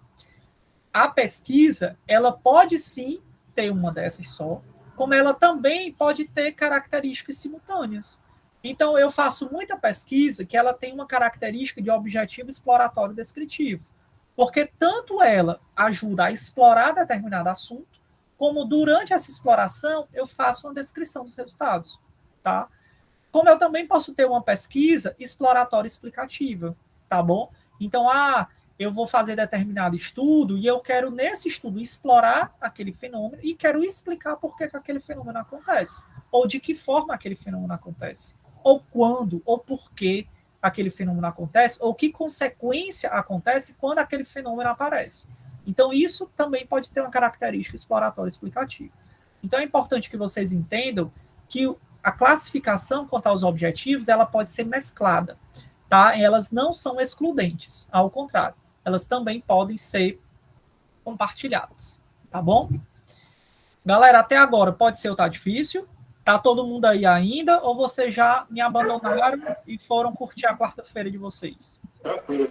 Speaker 1: A pesquisa, ela pode sim ter uma dessas só, como ela também pode ter características simultâneas. Então, eu faço muita pesquisa que ela tem uma característica de objetivo exploratório descritivo, porque tanto ela ajuda a explorar determinado assunto, como durante essa exploração eu faço uma descrição dos resultados, tá? Como eu também posso ter uma pesquisa exploratória explicativa, tá bom? Então, eu vou fazer determinado estudo e eu quero, nesse estudo, explorar aquele fenômeno e quero explicar por que aquele fenômeno acontece, ou de que forma aquele fenômeno acontece, ou quando, ou por que aquele fenômeno acontece, ou que consequência acontece quando aquele fenômeno aparece. Então, isso também pode ter uma característica exploratória explicativa. Então, é importante que vocês entendam que a classificação quanto aos objetivos, ela pode ser mesclada, tá? Elas não são excludentes, ao contrário, elas também podem ser compartilhadas, tá bom? Galera, até agora, pode ser ou tá difícil? Tá todo mundo aí ainda, ou vocês já me abandonaram e foram curtir a quarta-feira de vocês?
Speaker 2: Tranquilo.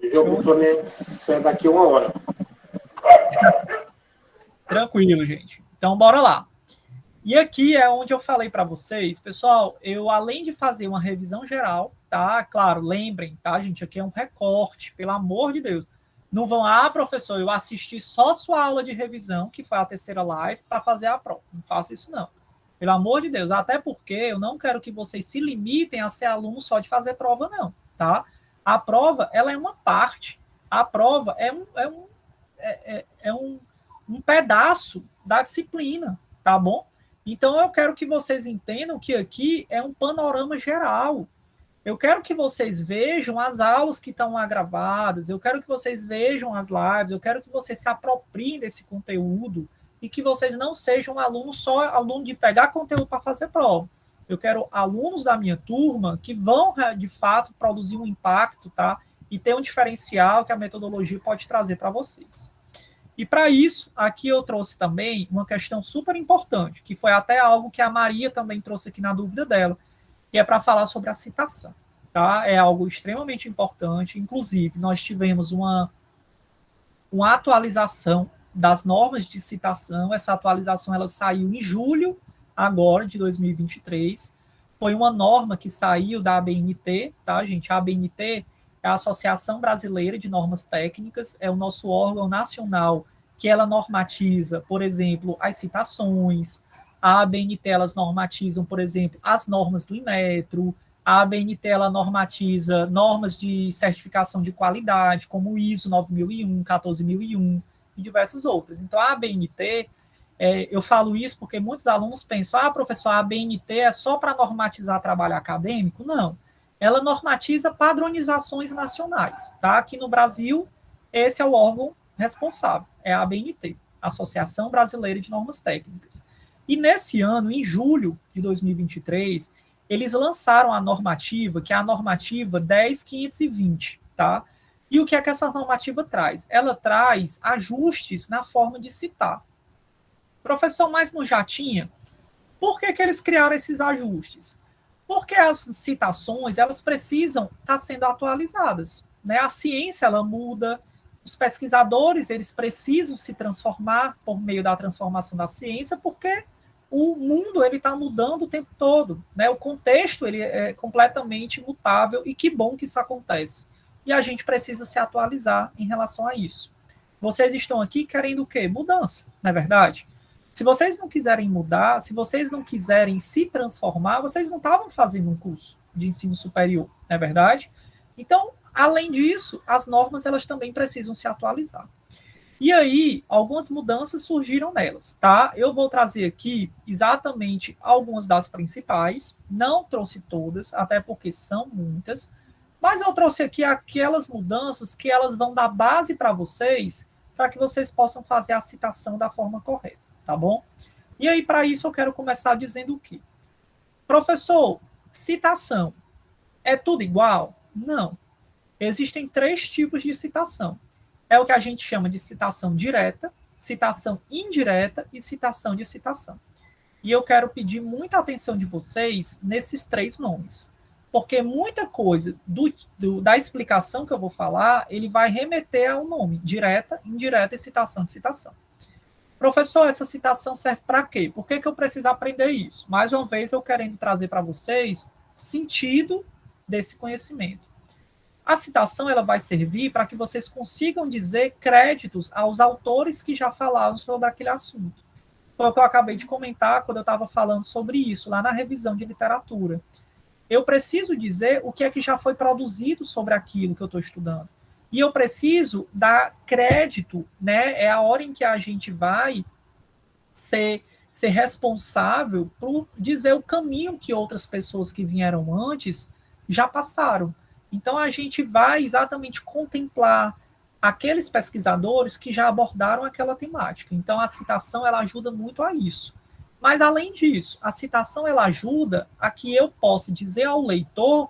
Speaker 2: O jogo do Flamengo só é daqui 1 hora.
Speaker 1: Tranquilo, gente. Então, bora lá. E aqui é onde eu falei para vocês, pessoal, eu além de fazer uma revisão geral, tá? Claro, lembrem, tá, gente? Aqui é um recorte, pelo amor de Deus. Não vão, professor, eu assisti só sua aula de revisão, que foi a terceira live, para fazer a prova. Não faça isso, não. Pelo amor de Deus, até porque eu não quero que vocês se limitem a ser aluno só de fazer prova, não, tá? A prova, ela é uma parte. A prova é um pedaço da disciplina, tá bom? Então, eu quero que vocês entendam que aqui é um panorama geral. Eu quero que vocês vejam as aulas que estão lá gravadas, eu quero que vocês vejam as lives, eu quero que vocês se apropriem desse conteúdo e que vocês não sejam alunos só aluno de pegar conteúdo para fazer prova. Eu quero alunos da minha turma que vão, de fato, produzir um impacto, tá? E ter um diferencial que a metodologia pode trazer para vocês. E para isso, aqui eu trouxe também uma questão super importante, que foi até algo que a Maria também trouxe aqui na dúvida dela, que é para falar sobre a citação, tá? É algo extremamente importante. Inclusive, nós tivemos uma atualização das normas de citação. Essa atualização ela saiu em julho, agora, de 2023. Foi uma norma que saiu da ABNT, tá, gente? A ABNT é a Associação Brasileira de Normas Técnicas, é o nosso órgão nacional que ela normatiza, por exemplo, as citações. A ABNT, elas normatizam, por exemplo, as normas do Inmetro. A ABNT, ela normatiza normas de certificação de qualidade, como o ISO 9001, 14001 e diversas outras. Então, a ABNT, Eu falo isso porque muitos alunos pensam, professor, a ABNT é só para normatizar trabalho acadêmico? Não. Ela normatiza padronizações nacionais, tá? Aqui no Brasil, esse é o órgão responsável, é a ABNT, Associação Brasileira de Normas Técnicas. E nesse ano, em julho de 2023, eles lançaram a normativa, que é a normativa 10.520, tá? E o que é que essa normativa traz? Ela traz ajustes na forma de citar. Professor, mas não já tinha? Por que eles criaram esses ajustes? Porque as citações, elas precisam estar sendo atualizadas, né? A ciência, ela muda, os pesquisadores, eles precisam se transformar por meio da transformação da ciência, porque o mundo, ele está mudando o tempo todo, né? O contexto, ele é completamente mutável, e que bom que isso acontece. E a gente precisa se atualizar em relação a isso. Vocês estão aqui querendo o quê? Mudança, não é verdade? Se vocês não quiserem mudar, se vocês não quiserem se transformar, vocês não estavam fazendo um curso de ensino superior, não é verdade? Então, além disso, as normas, elas também precisam se atualizar. E aí, algumas mudanças surgiram nelas, tá? Eu vou trazer aqui exatamente algumas das principais, não trouxe todas, até porque são muitas, mas eu trouxe aqui aquelas mudanças que elas vão dar base para vocês, para que vocês possam fazer a citação da forma correta, tá bom? E aí, para isso, eu quero começar dizendo o quê? Professor, citação é tudo igual? Não. Existem 3 tipos de citação. É o que a gente chama de citação direta, citação indireta e citação de citação. E eu quero pedir muita atenção de vocês nesses 3 nomes, porque muita coisa da explicação que eu vou falar, ele vai remeter ao nome, direta, indireta e citação de citação. Professor, essa citação serve para quê? Por que eu preciso aprender isso? Mais uma vez, eu querendo trazer para vocês sentido desse conhecimento. A citação, ela vai servir para que vocês consigam dizer créditos aos autores que já falaram sobre aquele assunto. Foi o que eu acabei de comentar quando eu estava falando sobre isso, lá na revisão de literatura. Eu preciso dizer o que é que já foi produzido sobre aquilo que eu estou estudando. E eu preciso dar crédito, né? É a hora em que a gente vai ser responsável por dizer o caminho que outras pessoas que vieram antes já passaram. Então, a gente vai exatamente contemplar aqueles pesquisadores que já abordaram aquela temática. Então, a citação, ela ajuda muito a isso. Mas, além disso, a citação, ela ajuda a que eu possa dizer ao leitor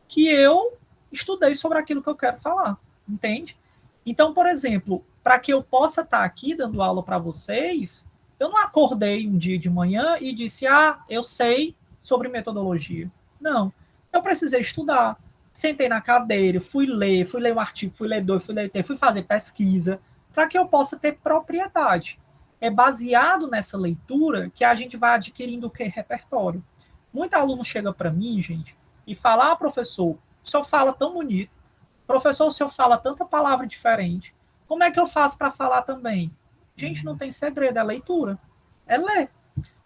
Speaker 1: que eu estudei sobre aquilo que eu quero falar, entende? Então, por exemplo, para que eu possa estar aqui dando aula para vocês, eu não acordei um dia de manhã e disse, eu sei sobre metodologia. Não, eu precisei estudar. Sentei na cadeira, fui ler um artigo, fui ler 2, fui ler 3, fui fazer pesquisa, para que eu possa ter propriedade. É baseado nessa leitura que a gente vai adquirindo o que? Repertório. Muito aluno chega para mim, gente, e fala, professor, o senhor fala tão bonito, professor, o senhor fala tanta palavra diferente, como é que eu faço para falar também? Gente, não tem segredo, é leitura, é ler.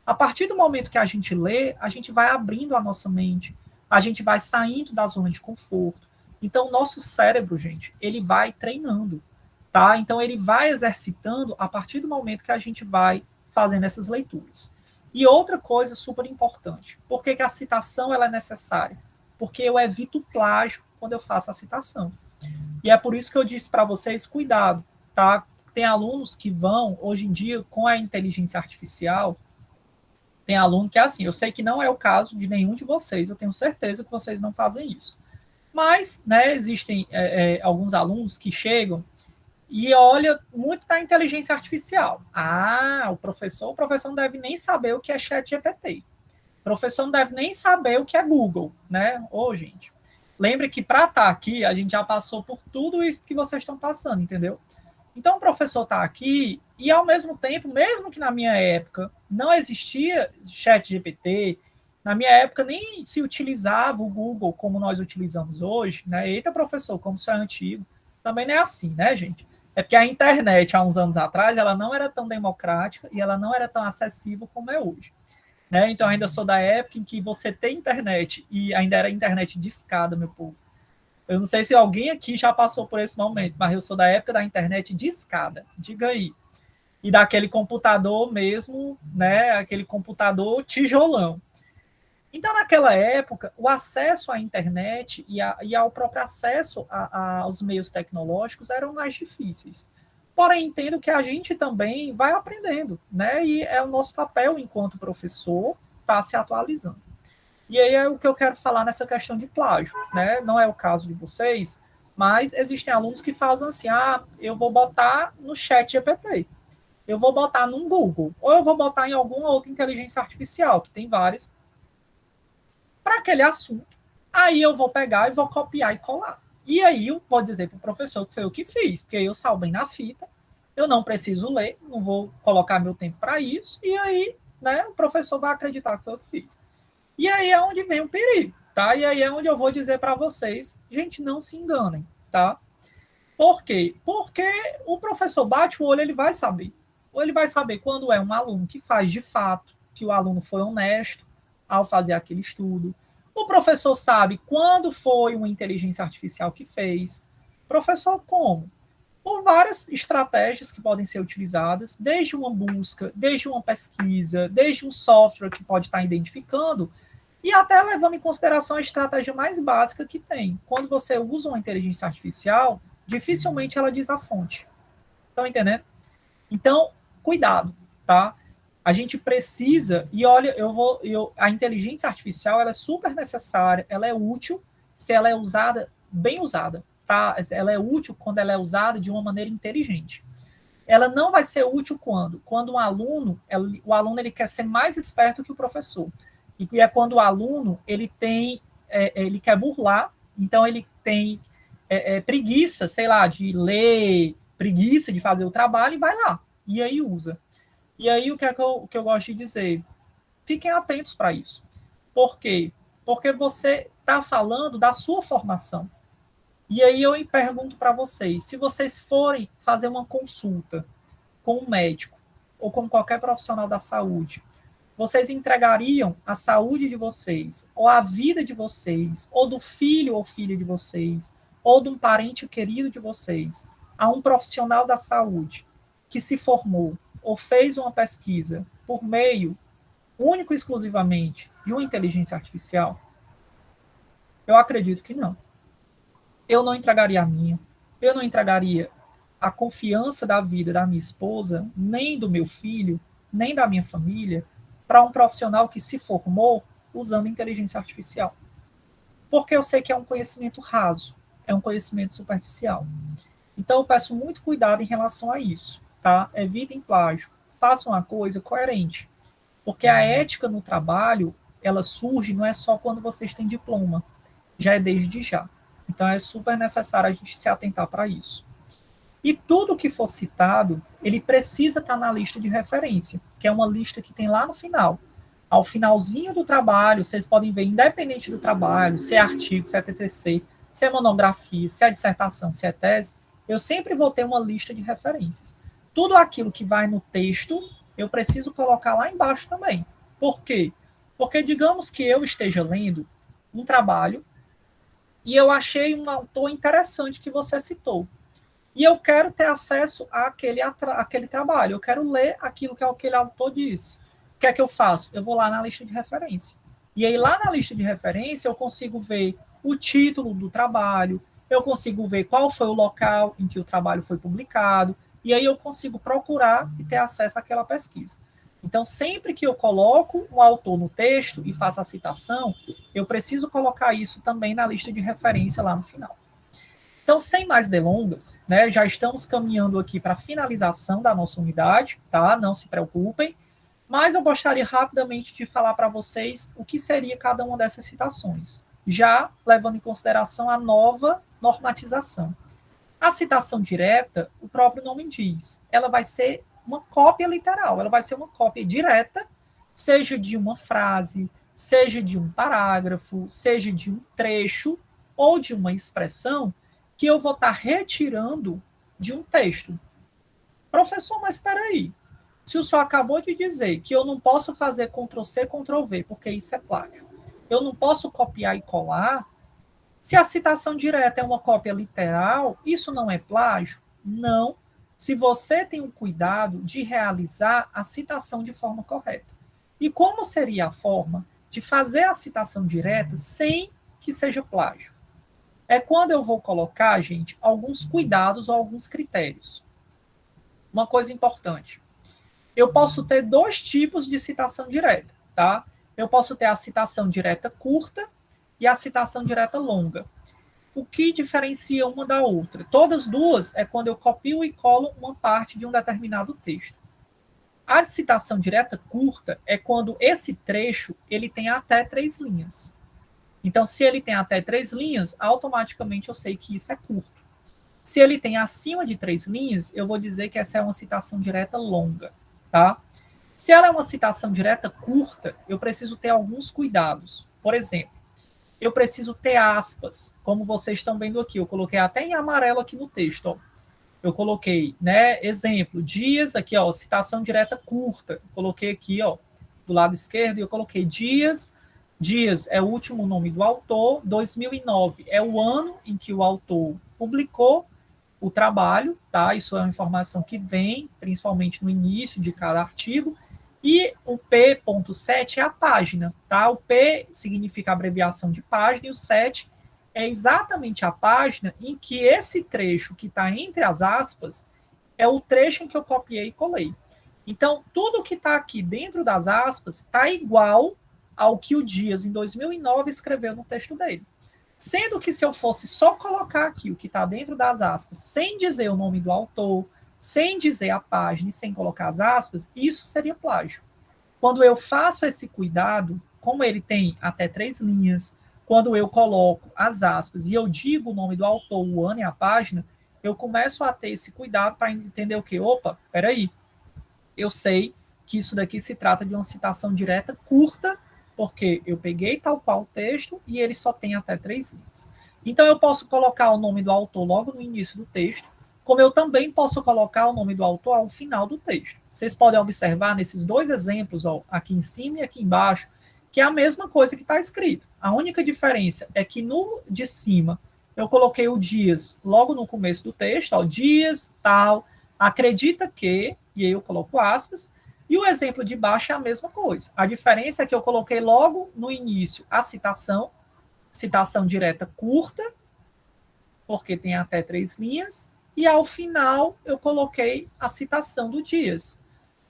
Speaker 1: A partir do momento que a gente lê, a gente vai abrindo a nossa mente, a gente vai saindo da zona de conforto. Então, o nosso cérebro, gente, ele vai treinando, tá? Então, ele vai exercitando a partir do momento que a gente vai fazendo essas leituras. E outra coisa super importante, por que a citação ela é necessária? Porque eu evito o plágio quando eu faço a citação. E é por isso que eu disse para vocês, cuidado, tá? Tem alunos que vão, hoje em dia, com a inteligência artificial, tem aluno que é assim, eu sei que não é o caso de nenhum de vocês, eu tenho certeza que vocês não fazem isso. Mas, né, existem alguns alunos que chegam e olham muito da inteligência artificial. O professor não deve nem saber o que é ChatGPT. O professor não deve nem saber o que é Google, né? Gente, lembre que para estar aqui, a gente já passou por tudo isso que vocês estão passando, entendeu? Então, o professor está aqui e, ao mesmo tempo, mesmo que na minha época não existia ChatGPT, na minha época nem se utilizava o Google como nós utilizamos hoje, né? Eita, professor, como isso é antigo. Também não é assim, né, gente? É porque a internet, há uns anos atrás, ela não era tão democrática e ela não era tão acessível como é hoje. Né? Então, ainda sou da época em que você tem internet e ainda era internet de escada, meu povo. Eu não sei se alguém aqui já passou por esse momento, mas eu sou da época da internet de escada. Diga aí. e daquele computador mesmo, né, aquele computador tijolão. Então, naquela época, o acesso à internet e ao próprio acesso aos meios tecnológicos eram mais difíceis. Porém, entendo que a gente também vai aprendendo, né? E é o nosso papel enquanto professor estar se atualizando. E aí é o que eu quero falar nessa questão de plágio, né? Não é o caso de vocês, mas existem alunos que fazem assim, eu vou botar no chat GPT, eu vou botar no Google, ou eu vou botar em alguma outra inteligência artificial, que tem várias, para aquele assunto. Aí eu vou pegar e vou copiar e colar. E aí eu vou dizer para o professor que foi eu que fiz, porque eu salvei na fita, eu não preciso ler, não vou colocar meu tempo para isso, e aí, né, o professor vai acreditar que foi eu que fiz. E aí é onde vem o perigo, tá? E aí é onde eu vou dizer para vocês, gente, não se enganem, tá? Por quê? Porque o professor bate o olho, ele vai saber. Ou ele vai saber quando é um aluno que faz de fato, que o aluno foi honesto ao fazer aquele estudo. O professor sabe quando foi uma inteligência artificial que fez. Professor, como? Por várias estratégias que podem ser utilizadas, desde uma busca, desde uma pesquisa, desde um software que pode estar identificando, e até levando em consideração a estratégia mais básica que tem. Quando você usa uma inteligência artificial, dificilmente ela diz a fonte. Estão entendendo? Então, cuidado, tá? A gente precisa, e olha, a inteligência artificial ela é super necessária, ela é útil se ela é usada, bem usada, tá? Ela é útil quando ela é usada de uma maneira inteligente. Ela não vai ser útil quando um aluno, o aluno ele quer ser mais esperto que o professor. E é quando o aluno ele quer burlar, então ele tem preguiça, sei lá, de ler, preguiça de fazer o trabalho e vai lá, e aí usa. E aí, o que eu gosto de dizer? Fiquem atentos para isso. Por quê? Porque você está falando da sua formação. E aí eu pergunto para vocês, se vocês forem fazer uma consulta com um médico ou com qualquer profissional da saúde, vocês entregariam a saúde de vocês, ou a vida de vocês, ou do filho ou filha de vocês, ou de um parente querido de vocês, a um profissional da saúde que se formou ou fez uma pesquisa por meio, único e exclusivamente, de uma inteligência artificial? Eu acredito que não. Eu não entregaria a minha, eu não entregaria a confiança da vida da minha esposa, nem do meu filho, nem da minha família, para um profissional que se formou usando inteligência artificial. Porque eu sei que é um conhecimento raso, é um conhecimento superficial. Então eu peço muito cuidado em relação a isso. Tá? Evitem plágio, façam uma coisa coerente, porque a ética no trabalho, ela surge não é só quando vocês têm diploma, já é desde já. Então é super necessário a gente se atentar para isso. E tudo que for citado, ele precisa estar na lista de referência, que é uma lista que tem lá no final. Ao finalzinho do trabalho, vocês podem ver, independente do trabalho, se é artigo, se é TTC, se é monografia, se é dissertação, se é tese, eu sempre vou ter uma lista de referências. Tudo aquilo que vai no texto, eu preciso colocar lá embaixo também. Por quê? Porque digamos que eu esteja lendo um trabalho e eu achei um autor interessante que você citou. E eu quero ter acesso àquele trabalho. Eu quero ler aquilo que aquele autor disse. O que é que eu faço? Eu vou lá na lista de referência. E aí lá na lista de referência eu consigo ver o título do trabalho, eu consigo ver qual foi o local em que o trabalho foi publicado, e aí eu consigo procurar e ter acesso àquela pesquisa. Então, sempre que eu coloco um autor no texto e faço a citação, eu preciso colocar isso também na lista de referência lá no final. Então, sem mais delongas, né, já estamos caminhando aqui para a finalização da nossa unidade, tá? Não se preocupem, mas eu gostaria rapidamente de falar para vocês o que seria cada uma dessas citações, já levando em consideração a nova normatização. A citação direta, o próprio nome diz, ela vai ser uma cópia literal, ela vai ser uma cópia direta, seja de uma frase, seja de um parágrafo, seja de um trecho ou de uma expressão que eu vou estar retirando de um texto. Professor, mas espera aí. Se o senhor acabou de dizer que eu não posso fazer Ctrl+C, Ctrl+V, porque isso é plágio, eu não posso copiar e colar, se a citação direta é uma cópia literal, isso não é plágio? Não, se você tem o cuidado de realizar a citação de forma correta. E como seria a forma de fazer a citação direta sem que seja plágio? É quando eu vou colocar, gente, alguns cuidados ou alguns critérios. Uma coisa importante. Eu posso ter dois tipos de citação direta, tá? Eu posso ter a citação direta curta e a citação direta longa. O que diferencia uma da outra? Todas duas é quando eu copio e colo uma parte de um determinado texto. A de citação direta curta é quando esse trecho ele tem até 3 linhas. Então, se ele tem até 3 linhas, automaticamente eu sei que isso é curto. Se ele tem acima de 3 linhas, eu vou dizer que essa é uma citação direta longa, tá? Se ela é uma citação direta curta, eu preciso ter alguns cuidados. Por exemplo, eu preciso ter aspas, como vocês estão vendo aqui. Eu coloquei até em amarelo aqui no texto, ó. Eu coloquei, né, exemplo, dias, aqui, ó, citação direta curta. Eu coloquei aqui, ó, do lado esquerdo, e eu coloquei dias. Dias é o último nome do autor. 2009 é o ano em que o autor publicou o trabalho, tá? Isso é uma informação que vem, principalmente no início de cada artigo. E o P.7 é a página, tá? O P significa abreviação de página e o 7 é exatamente a página em que esse trecho que está entre as aspas é o trecho em que eu copiei e colei. Então, tudo que está aqui dentro das aspas está igual ao que o Dias, em 2009, escreveu no texto dele. Sendo que se eu fosse só colocar aqui o que está dentro das aspas, sem dizer o nome do autor, sem dizer a página e sem colocar as aspas, isso seria plágio. Quando eu faço esse cuidado, como ele tem até 3 linhas, quando eu coloco as aspas e eu digo o nome do autor, o ano e a página, eu começo a ter esse cuidado para entender o quê? Opa, peraí, eu sei que isso daqui se trata de uma citação direta curta, porque eu peguei tal qual o texto e ele só tem até 3 linhas. Então eu posso colocar o nome do autor logo no início do texto, como eu também posso colocar o nome do autor ao final do texto. Vocês podem observar nesses 2 exemplos, ó, aqui em cima e aqui embaixo, que é a mesma coisa que está escrito. A única diferença é que no de cima eu coloquei o dias logo no começo do texto, ó, dias, tal, acredita que, e aí eu coloco aspas, e o exemplo de baixo é a mesma coisa. A diferença é que eu coloquei logo no início a citação direta curta, porque tem até 3 linhas, e ao final eu coloquei a citação do dias.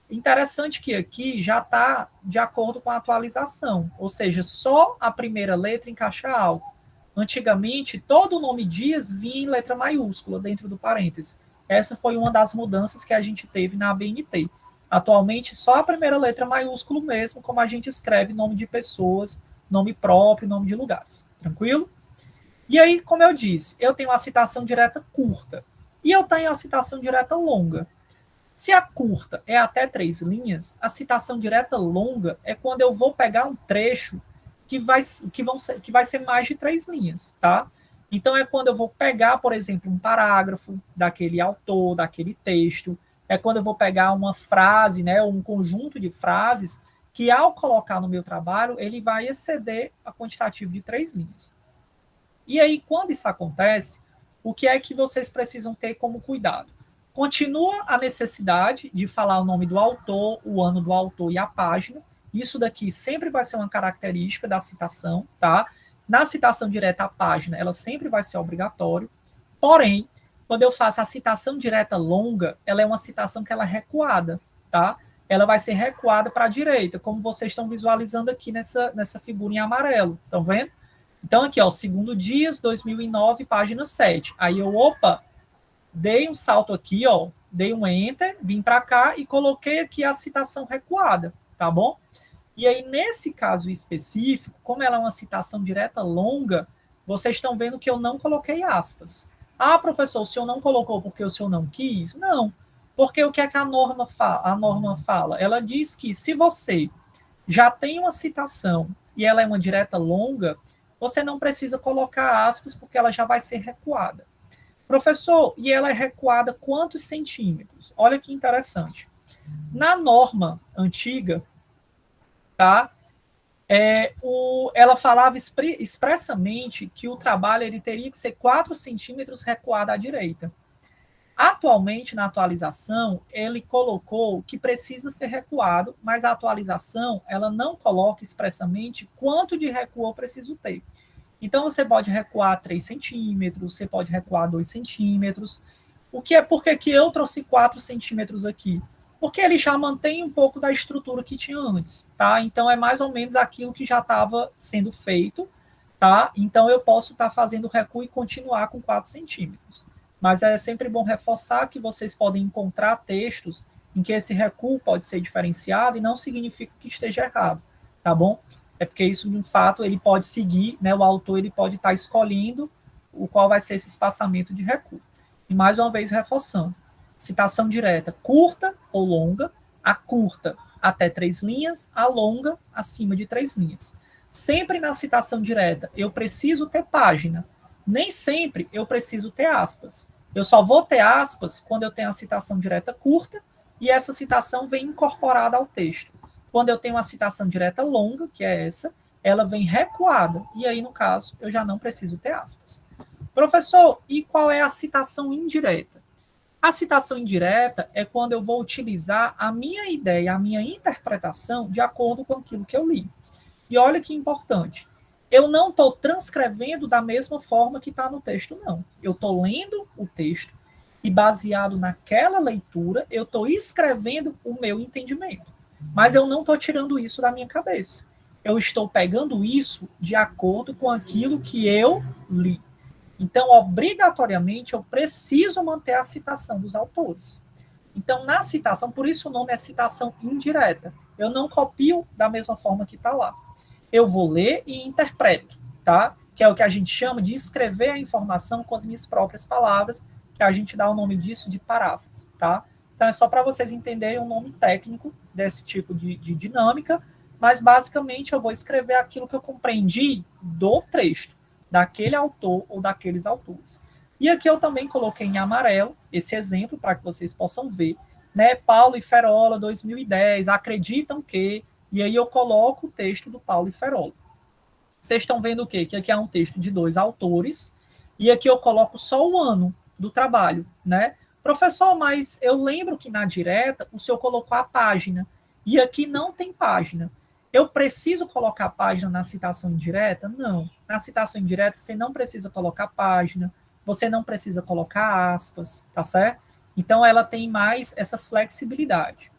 Speaker 1: Interessante que aqui já está de acordo com a atualização, ou seja, só a primeira letra em caixa alta. Antigamente, todo o nome Dias vinha em letra maiúscula dentro do parêntese. Essa foi uma das mudanças que a gente teve na ABNT. Atualmente, só a primeira letra maiúsculo mesmo, como a gente escreve nome de pessoas, nome próprio, nome de lugares. Tranquilo? E aí, como eu disse, eu tenho a citação direta curta e eu tenho a citação direta longa. Se a curta é até 3 linhas, a citação direta longa é quando eu vou pegar um trecho que vai ser mais de 3 linhas, tá? Então, é quando eu vou pegar, por exemplo, um parágrafo daquele autor, daquele texto, é quando eu vou pegar uma frase, né, um conjunto de frases que, ao colocar no meu trabalho, ele vai exceder a quantitativo de 3 linhas. E aí, quando isso acontece, o que é que vocês precisam ter como cuidado? Continua a necessidade de falar o nome do autor, o ano do autor e a página. Isso daqui sempre vai ser uma característica da citação, tá? Na citação direta à página, ela sempre vai ser obrigatório. Porém, quando eu faço a citação direta longa, ela é uma citação que ela é recuada, tá? Ela vai ser recuada para a direita, como vocês estão visualizando aqui nessa figura em amarelo. Estão vendo? Então, aqui, ó, segundo Dias, 2009, página 7. Aí eu, dei um salto aqui, ó, dei um enter, vim para cá e coloquei aqui a citação recuada, tá bom? E aí, nesse caso específico, como ela é uma citação direta longa, vocês estão vendo que eu não coloquei aspas. Ah, professor, o senhor não colocou porque o senhor não quis? Não, porque o que é que a norma fala? Ela diz que se você já tem uma citação e ela é uma direta longa, você não precisa colocar aspas porque ela já vai ser recuada. Professor, e ela é recuada quantos centímetros? Olha que interessante. Na norma antiga, tá? Ela falava expressamente que o trabalho ele teria que ser 4 centímetros recuado à direita. Atualmente, na atualização, ele colocou que precisa ser recuado, mas a atualização, ela não coloca expressamente quanto de recuo eu preciso ter. Então, você pode recuar 3 centímetros, você pode recuar 2 centímetros. Por que eu trouxe 4 centímetros aqui? Porque ele já mantém um pouco da estrutura que tinha antes, tá? Então, é mais ou menos aquilo que já estava sendo feito, tá? Então, eu posso estar fazendo recuo e continuar com 4 centímetros. Mas é sempre bom reforçar que vocês podem encontrar textos em que esse recuo pode ser diferenciado e não significa que esteja errado, tá bom? É porque isso, de fato, ele pode seguir, né? O autor ele pode estar escolhendo o qual vai ser esse espaçamento de recuo. E mais uma vez reforçando, citação direta curta ou longa, a curta até 3 linhas, a longa acima de 3 linhas. Sempre na citação direta eu preciso ter página, nem sempre eu preciso ter aspas. Eu só vou ter aspas quando eu tenho a citação direta curta e essa citação vem incorporada ao texto. Quando eu tenho uma citação direta longa, que é essa, ela vem recuada, e aí, no caso, eu já não preciso ter aspas. Professor, e qual é a citação indireta? A citação indireta é quando eu vou utilizar a minha ideia, a minha interpretação de acordo com aquilo que eu li. E olha que importante, eu não estou transcrevendo da mesma forma que está no texto, não. Eu estou lendo o texto e, baseado naquela leitura, eu estou escrevendo o meu entendimento. Mas eu não estou tirando isso da minha cabeça. Eu estou pegando isso de acordo com aquilo que eu li. Então, obrigatoriamente, eu preciso manter a citação dos autores. Então, na citação, por isso o nome é citação indireta. Eu não copio da mesma forma que está lá. Eu vou ler e interpreto, tá? Que é o que a gente chama de escrever a informação com as minhas próprias palavras, que a gente dá o nome disso de paráfrase, tá? Então, é só para vocês entenderem o nome técnico desse tipo de dinâmica, mas, basicamente, eu vou escrever aquilo que eu compreendi do texto, daquele autor ou daqueles autores. E aqui eu também coloquei em amarelo esse exemplo, para que vocês possam ver, né? Paulo e Ferola, 2010, acreditam que... E aí eu coloco o texto do Paulo e Ferola. Vocês estão vendo o quê? Que aqui é um texto de 2 autores, e aqui eu coloco só o ano do trabalho, né? Professor, mas eu lembro que na direta o senhor colocou a página, e aqui não tem página. Eu preciso colocar a página na citação indireta? Não. Na citação indireta você não precisa colocar página, você não precisa colocar aspas, tá certo? Então ela tem mais essa flexibilidade.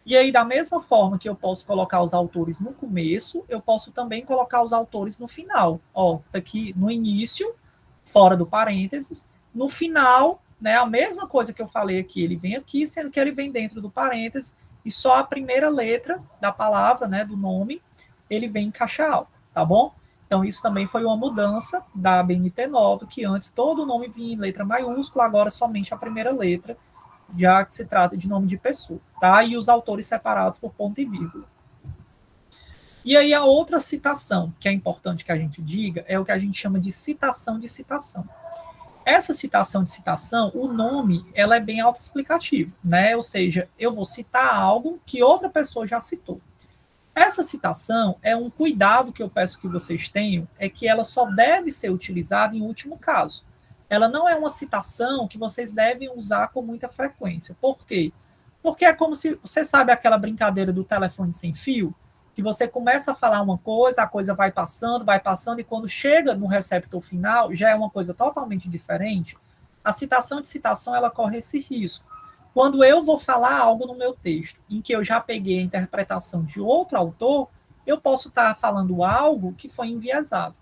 Speaker 1: E aí, da mesma forma que eu posso colocar os autores no começo, eu posso também colocar os autores no final. Ó, tá aqui no início, fora do parênteses, no final, né, a mesma coisa que eu falei aqui, ele vem aqui, sendo que ele vem dentro do parênteses, e só a primeira letra da palavra, né, do nome, ele vem em caixa alta, tá bom? Então, isso também foi uma mudança da BNT nova, que antes todo o nome vinha em letra maiúscula, agora somente a primeira letra, já que se trata de nome de pessoa, tá? E os autores separados por ponto e vírgula. E aí a outra citação, que é importante que a gente diga, é o que a gente chama de citação de citação. Essa citação de citação, o nome, ela é bem autoexplicativo, né? Ou seja, eu vou citar algo que outra pessoa já citou. Essa citação é um cuidado que eu peço que vocês tenham, é que ela só deve ser utilizada em último caso. Ela não é uma citação que vocês devem usar com muita frequência. Por quê? Porque é como se, você sabe aquela brincadeira do telefone sem fio? Que você começa a falar uma coisa, a coisa vai passando, e quando chega no receptor final, já é uma coisa totalmente diferente. A citação de citação, ela corre esse risco. Quando eu vou falar algo no meu texto, em que eu já peguei a interpretação de outro autor, eu posso estar falando algo que foi enviesado.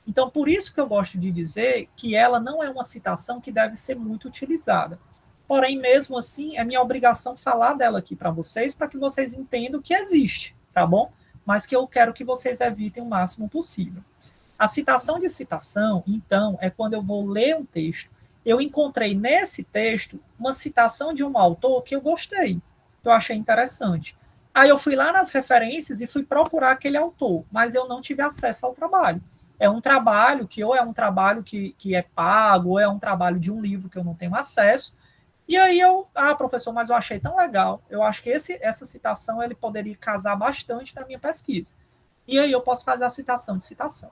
Speaker 1: Então, por isso que eu gosto de dizer que ela não é uma citação que deve ser muito utilizada. Porém, mesmo assim, é minha obrigação falar dela aqui para que vocês entendam que existe, tá bom? Mas que eu quero que vocês evitem o máximo possível. A citação de citação, então, é quando eu vou ler um texto. Eu encontrei nesse texto uma citação de um autor que eu gostei, que eu achei interessante. Aí eu fui lá nas referências e fui procurar aquele autor, mas eu não tive acesso ao trabalho. É um trabalho que ou é um trabalho que é pago, ou é um trabalho de um livro que eu não tenho acesso. E aí professor, mas eu achei tão legal. Eu acho que essa citação ele poderia casar bastante na minha pesquisa. E aí eu posso fazer a citação de citação.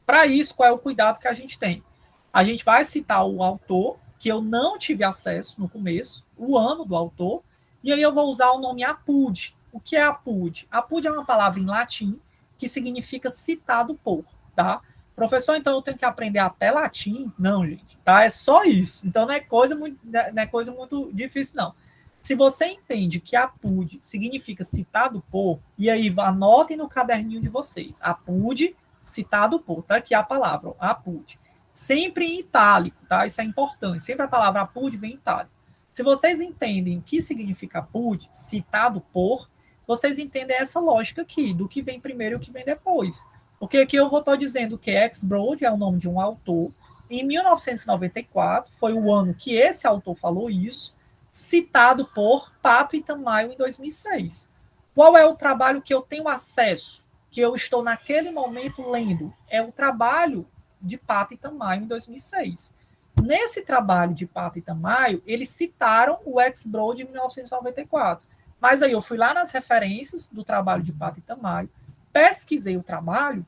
Speaker 1: Para isso, qual é o cuidado que a gente tem? A gente vai citar o autor, que eu não tive acesso no começo, o ano do autor, e aí eu vou usar o nome apud. O que é apud? Apud é uma palavra em latim que significa citado por, tá? Professor, então eu tenho que aprender até latim? Não, gente, tá? É só isso. Então não é coisa muito difícil, não. Se você entende que apud significa citado por, e aí anotem no caderninho de vocês, apud, citado por, tá aqui a palavra, ó, apud. Sempre em itálico, tá? Isso é importante. Sempre a palavra apud vem em itálico. Se vocês entendem o que significa apud, citado por, vocês entendem essa lógica aqui, do que vem primeiro e o que vem depois. Porque aqui eu vou estar dizendo que X-Brode é o nome de um autor. Em 1994, foi o ano que esse autor falou isso, citado por Pato e Tamayo em 2006. Qual é o trabalho que eu tenho acesso, que eu estou naquele momento lendo? É o trabalho de Pato e Tamayo em 2006. Nesse trabalho de Pato e Tamayo, eles citaram o X-Brode em 1994. Mas aí eu fui lá nas referências do trabalho de Pato e Tamayo, pesquisei o trabalho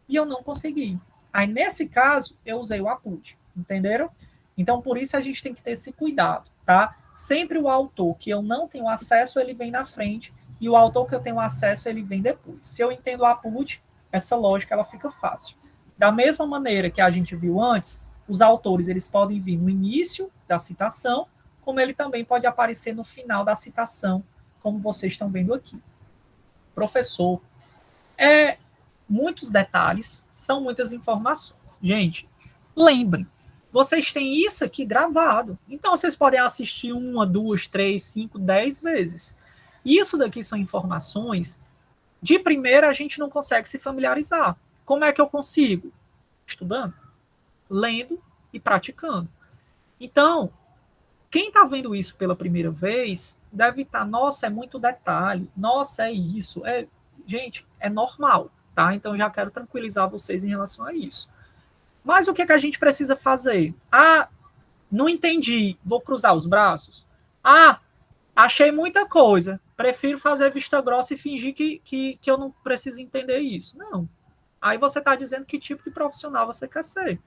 Speaker 1: e eu não consegui. Aí, nesse caso, eu usei o apud, entenderam? Então, por isso a gente tem que ter esse cuidado, tá? Sempre o autor que eu não tenho acesso, ele vem na frente, e o autor que eu tenho acesso, ele vem depois. Se eu entendo o apud, essa lógica ela fica fácil. Da mesma maneira que a gente viu antes, os autores eles podem vir no início da citação, como ele também pode aparecer no final da citação, como vocês estão vendo aqui. Professor, muitos detalhes, são muitas informações. Gente, lembrem, vocês têm isso aqui gravado. Então, vocês podem assistir 1, 2, 3, 5, 10 vezes. Isso daqui são informações, de primeira a gente não consegue se familiarizar. Como é que eu consigo? Estudando, lendo e praticando. Então, quem está vendo isso pela primeira vez, deve estar, nossa, é muito detalhe, nossa, é isso. Gente, é normal, tá? Então, já quero tranquilizar vocês em relação a isso. Mas o que a gente precisa fazer? Não entendi, vou cruzar os braços? Achei muita coisa, prefiro fazer vista grossa e fingir que eu não preciso entender isso. Não. Aí você está dizendo que tipo de profissional você quer ser.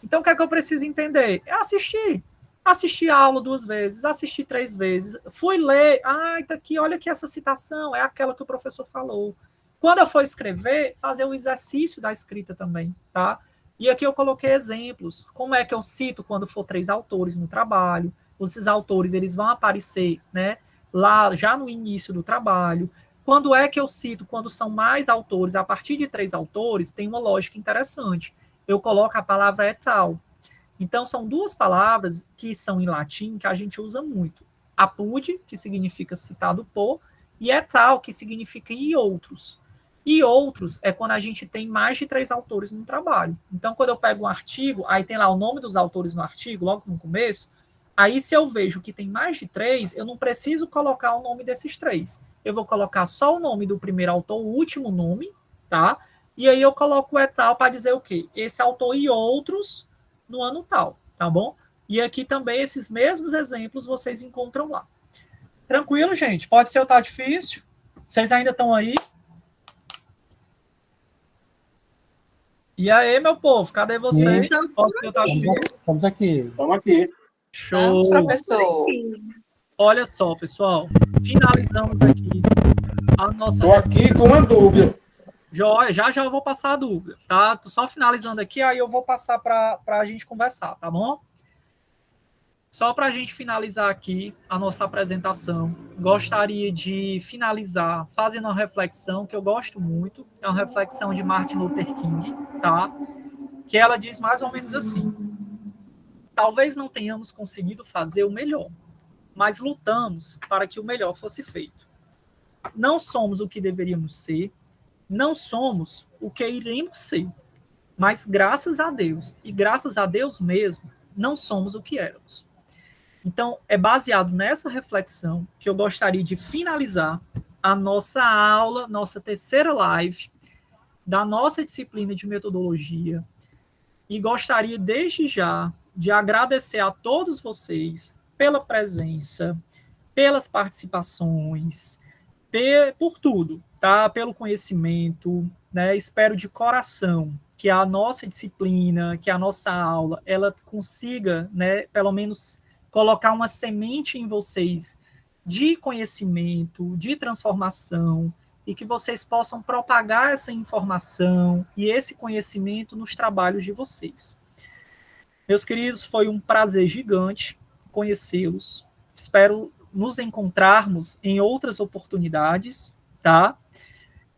Speaker 1: Então, o que é que eu preciso entender? É assistir. Assistir a aula 2 vezes, assistir 3 vezes. Fui ler, tá aqui, olha aqui essa citação, é aquela que o professor falou. Quando eu for escrever, fazer o exercício da escrita também, tá? E aqui eu coloquei exemplos. Como é que eu cito quando for 3 autores no trabalho? Esses autores, eles vão aparecer, né, lá já no início do trabalho. Quando é que eu cito? Quando são mais autores, a partir de 3 autores, tem uma lógica interessante. Eu coloco a palavra et al. Então, são 2 palavras que são em latim que a gente usa muito. Apud, que significa citado por, e et al, que significa e outros. E outros é quando a gente tem mais de 3 autores no trabalho. Então, quando eu pego um artigo, aí tem lá o nome dos autores no artigo, logo no começo, aí se eu vejo que tem mais de 3, eu não preciso colocar o nome desses 3. Eu vou colocar só o nome do primeiro autor, o último nome, tá? E aí eu coloco o et al para dizer o quê? Esse autor e outros no ano tal, tá bom? E aqui também esses mesmos exemplos vocês encontram lá. Tranquilo, gente? Pode ser ou tá difícil? Vocês ainda estão aí? E aí, meu povo, cadê vocês? Pode ser ou tá difícil?
Speaker 3: Estamos aqui.
Speaker 2: Estamos aqui.
Speaker 1: Show!
Speaker 9: Vamos, professor.
Speaker 1: Olha só, pessoal, finalizamos aqui a nossa...
Speaker 2: Estou aqui com uma dúvida.
Speaker 1: Já eu vou passar a dúvida, tá? Tô só finalizando aqui, aí eu vou passar para a gente conversar, tá bom? Só para a gente finalizar aqui a nossa apresentação, gostaria de finalizar fazendo uma reflexão que eu gosto muito, é uma reflexão de Martin Luther King, tá? Que ela diz mais ou menos assim: talvez não tenhamos conseguido fazer o melhor, mas lutamos para que o melhor fosse feito. Não somos o que deveríamos ser, não somos o que iremos ser, mas graças a Deus, e graças a Deus mesmo, não somos o que éramos. Então, é baseado nessa reflexão que eu gostaria de finalizar a nossa aula, nossa terceira live, da nossa disciplina de metodologia, e gostaria desde já de agradecer a todos vocês pela presença, pelas participações, por tudo, tá? Pelo conhecimento, né? Espero de coração que a nossa disciplina, que a nossa aula, ela consiga, né, pelo menos colocar uma semente em vocês de conhecimento, de transformação, e que vocês possam propagar essa informação e esse conhecimento nos trabalhos de vocês. Meus queridos, foi um prazer gigante conhecê-los. Espero nos encontrarmos em outras oportunidades, tá?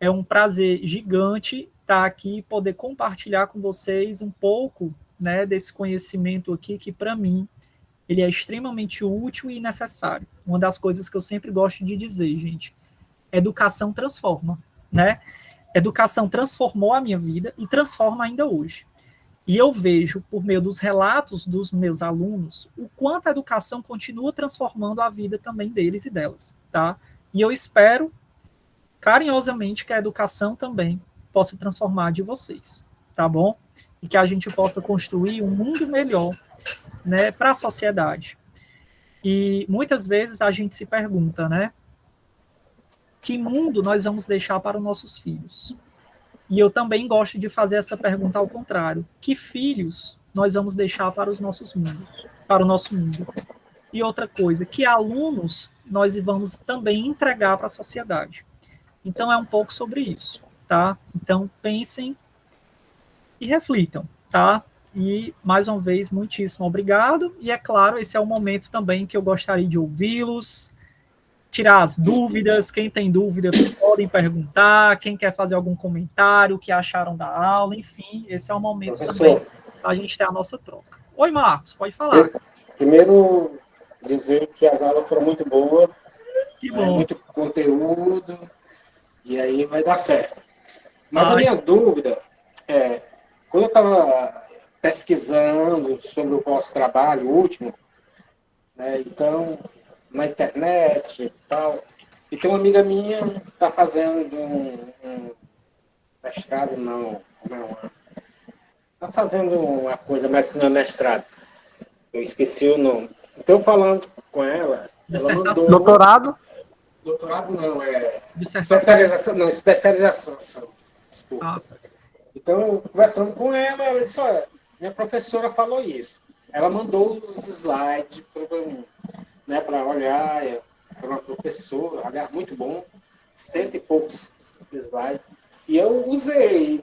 Speaker 1: É um prazer gigante estar aqui e poder compartilhar com vocês um pouco, né, desse conhecimento aqui que, para mim, ele é extremamente útil e necessário. Uma das coisas que eu sempre gosto de dizer, gente, educação transforma, né? Educação transformou a minha vida e transforma ainda hoje. E eu vejo, por meio dos relatos dos meus alunos, o quanto a educação continua transformando a vida também deles e delas, tá? E eu espero, carinhosamente, que a educação também possa transformar a de vocês, tá bom? E que a gente possa construir um mundo melhor, né, para a sociedade. E muitas vezes a gente se pergunta, né, que mundo nós vamos deixar para os nossos filhos? E eu também gosto de fazer essa pergunta ao contrário. Que filhos nós vamos deixar para os nossos mundos, para o nosso mundo? E outra coisa, que alunos nós vamos também entregar para a sociedade? Então é um pouco sobre isso, tá? Então pensem e reflitam, tá? E, mais uma vez, muitíssimo obrigado. E, é claro, esse é o momento também que eu gostaria de ouvi-los, tirar as dúvidas. Quem tem dúvida, podem perguntar. Quem quer fazer algum comentário, o que acharam da aula, enfim, esse é o momento também para a gente ter a nossa troca. Oi, Marcos, pode falar.
Speaker 2: Primeiro, dizer que as aulas foram muito boas,
Speaker 1: Que bom.
Speaker 2: Muito conteúdo, e aí vai dar certo. Mas a minha dúvida é, quando eu estava pesquisando sobre o vosso trabalho último, né, então, na internet e tal, e tem uma amiga minha que está fazendo um mestrado, não, está fazendo uma coisa mais que não é mestrado, eu esqueci o nome. Então, falando com ela, ela mandou...
Speaker 4: Doutorado?
Speaker 2: Doutorado não,
Speaker 1: Dissertação.
Speaker 2: Especialização, desculpa.
Speaker 1: Nossa.
Speaker 2: Então, conversando com ela, ela disse, olha, minha professora falou isso. Ela mandou os slides para mim, né, para olhar, para uma professora, aliás, muito bom, 100 e poucos slides, e eu usei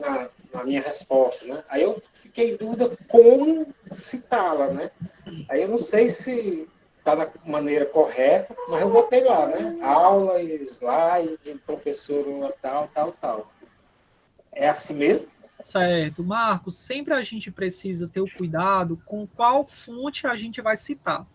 Speaker 2: na minha resposta, né? Aí eu fiquei em dúvida como citá-la, né? Aí eu não sei se está da maneira correta, mas eu botei lá, né? Aula, slide, professora, tal. É assim mesmo?
Speaker 1: Certo. Marcos, sempre a gente precisa ter o cuidado com qual fonte a gente vai citar.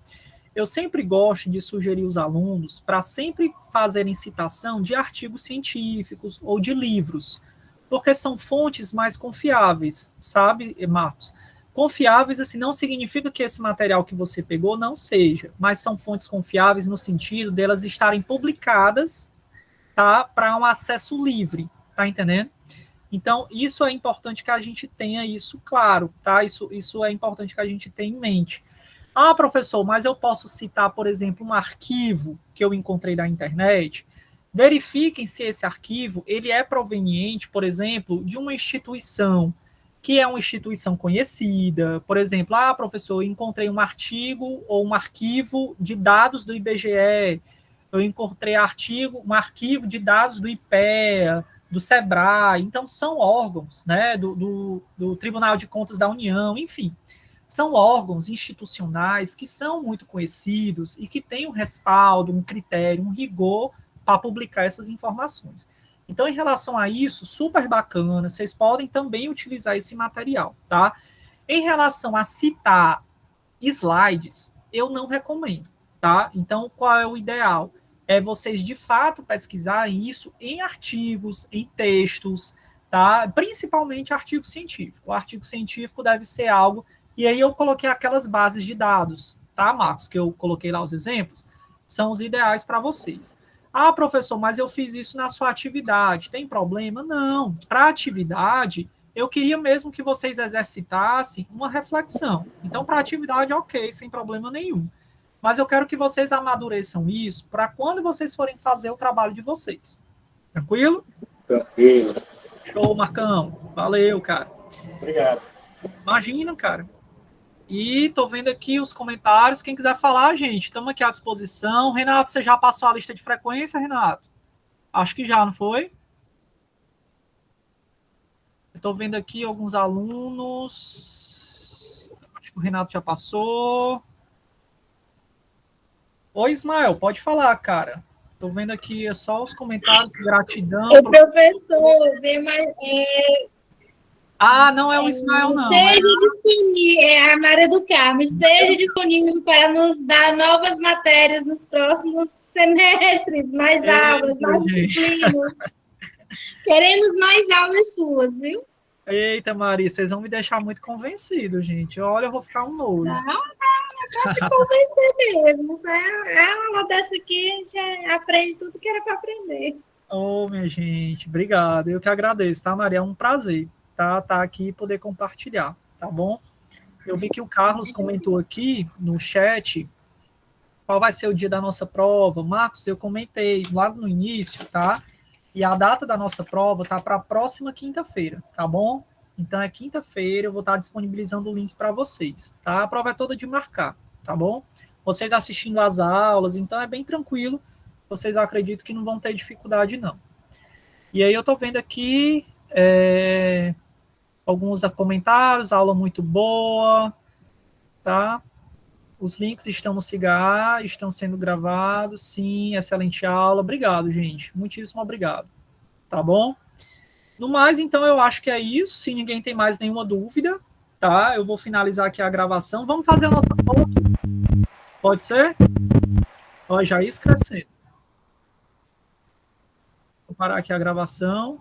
Speaker 1: Eu sempre gosto de sugerir os alunos para sempre fazerem citação de artigos científicos ou de livros, porque são fontes mais confiáveis, sabe, Marcos? Confiáveis, assim, não significa que esse material que você pegou não seja, mas são fontes confiáveis no sentido delas estarem publicadas, tá, para um acesso livre, tá entendendo? Então, isso é importante que a gente tenha isso claro, tá? Isso é importante que a gente tenha em mente. Ah, professor, mas eu posso citar, por exemplo, um arquivo que eu encontrei na internet. Verifiquem se esse arquivo ele é proveniente, por exemplo, de uma instituição que é uma instituição conhecida. Por exemplo, professor, eu encontrei um artigo ou um arquivo de dados do IBGE, eu encontrei um arquivo de dados do IPEA, do SEBRAE, então são órgãos, né, do Tribunal de Contas da União, enfim, são órgãos institucionais que são muito conhecidos e que têm um respaldo, um critério, um rigor para publicar essas informações. Então, em relação a isso, super bacana, vocês podem também utilizar esse material, tá? Em relação a citar slides, eu não recomendo, tá? Então, qual é o ideal? É vocês, de fato, pesquisarem isso em artigos, em textos, tá? Principalmente artigo científico. O artigo científico deve ser algo... E aí eu coloquei aquelas bases de dados, tá, Marcos? Que eu coloquei lá os exemplos, são os ideais para vocês. Ah, professor, mas eu fiz isso na sua atividade, tem problema? Não. Para atividade, eu queria mesmo que vocês exercitassem uma reflexão. Então, para atividade, ok, sem problema nenhum. Mas eu quero que vocês amadureçam isso para quando vocês forem fazer o trabalho de vocês. Tranquilo?
Speaker 2: Tranquilo.
Speaker 1: Show, Marcão. Valeu, cara.
Speaker 2: Obrigado.
Speaker 1: Imagina, cara. E tô vendo aqui os comentários. Quem quiser falar, gente, estamos aqui à disposição. Renato, você já passou a lista de frequência, Renato? Acho que já, não foi? Estou vendo aqui alguns alunos. Acho que o Renato já passou. Oi, Ismael, pode falar, cara. Estou vendo aqui só os comentários. Gratidão.
Speaker 7: Professor, vem mais.
Speaker 1: Ah, não é o Ismael, não.
Speaker 7: Esteja disponível, a Maria do Carmo, esteja disponível para nos dar novas matérias nos próximos semestres, mais aulas, mais disciplinas. Queremos mais aulas suas, viu?
Speaker 1: Eita, Maria, vocês vão me deixar muito convencido, gente. Olha, eu vou ficar um nojo.
Speaker 7: Não, para se convencer mesmo. Só é uma dessa aqui, a gente aprende tudo que era para aprender.
Speaker 1: Oh, minha gente, obrigado. Eu que agradeço, tá, Maria? É um prazer, tá aqui e poder compartilhar, tá bom? Eu vi que o Carlos comentou aqui no chat qual vai ser o dia da nossa prova. Marcos, eu comentei lá no início, tá? E a data da nossa prova tá para a próxima quinta-feira, tá bom? Então é quinta-feira, eu vou estar disponibilizando o link para vocês, tá? A prova é toda de marcar, tá bom? Vocês assistindo às aulas, então é bem tranquilo. Vocês acreditam que não vão ter dificuldade, não. E aí eu tô vendo aqui alguns comentários, aula muito boa, tá? Os links estão no Cigar, estão sendo gravados, sim, excelente aula. Obrigado, gente. Muitíssimo obrigado. Tá bom? No mais, então, eu acho que é isso. Se ninguém tem mais nenhuma dúvida, tá? Eu vou finalizar aqui a gravação. Vamos fazer a nossa foto? Pode ser? Ó, já isso crescendo. Vou parar aqui a gravação.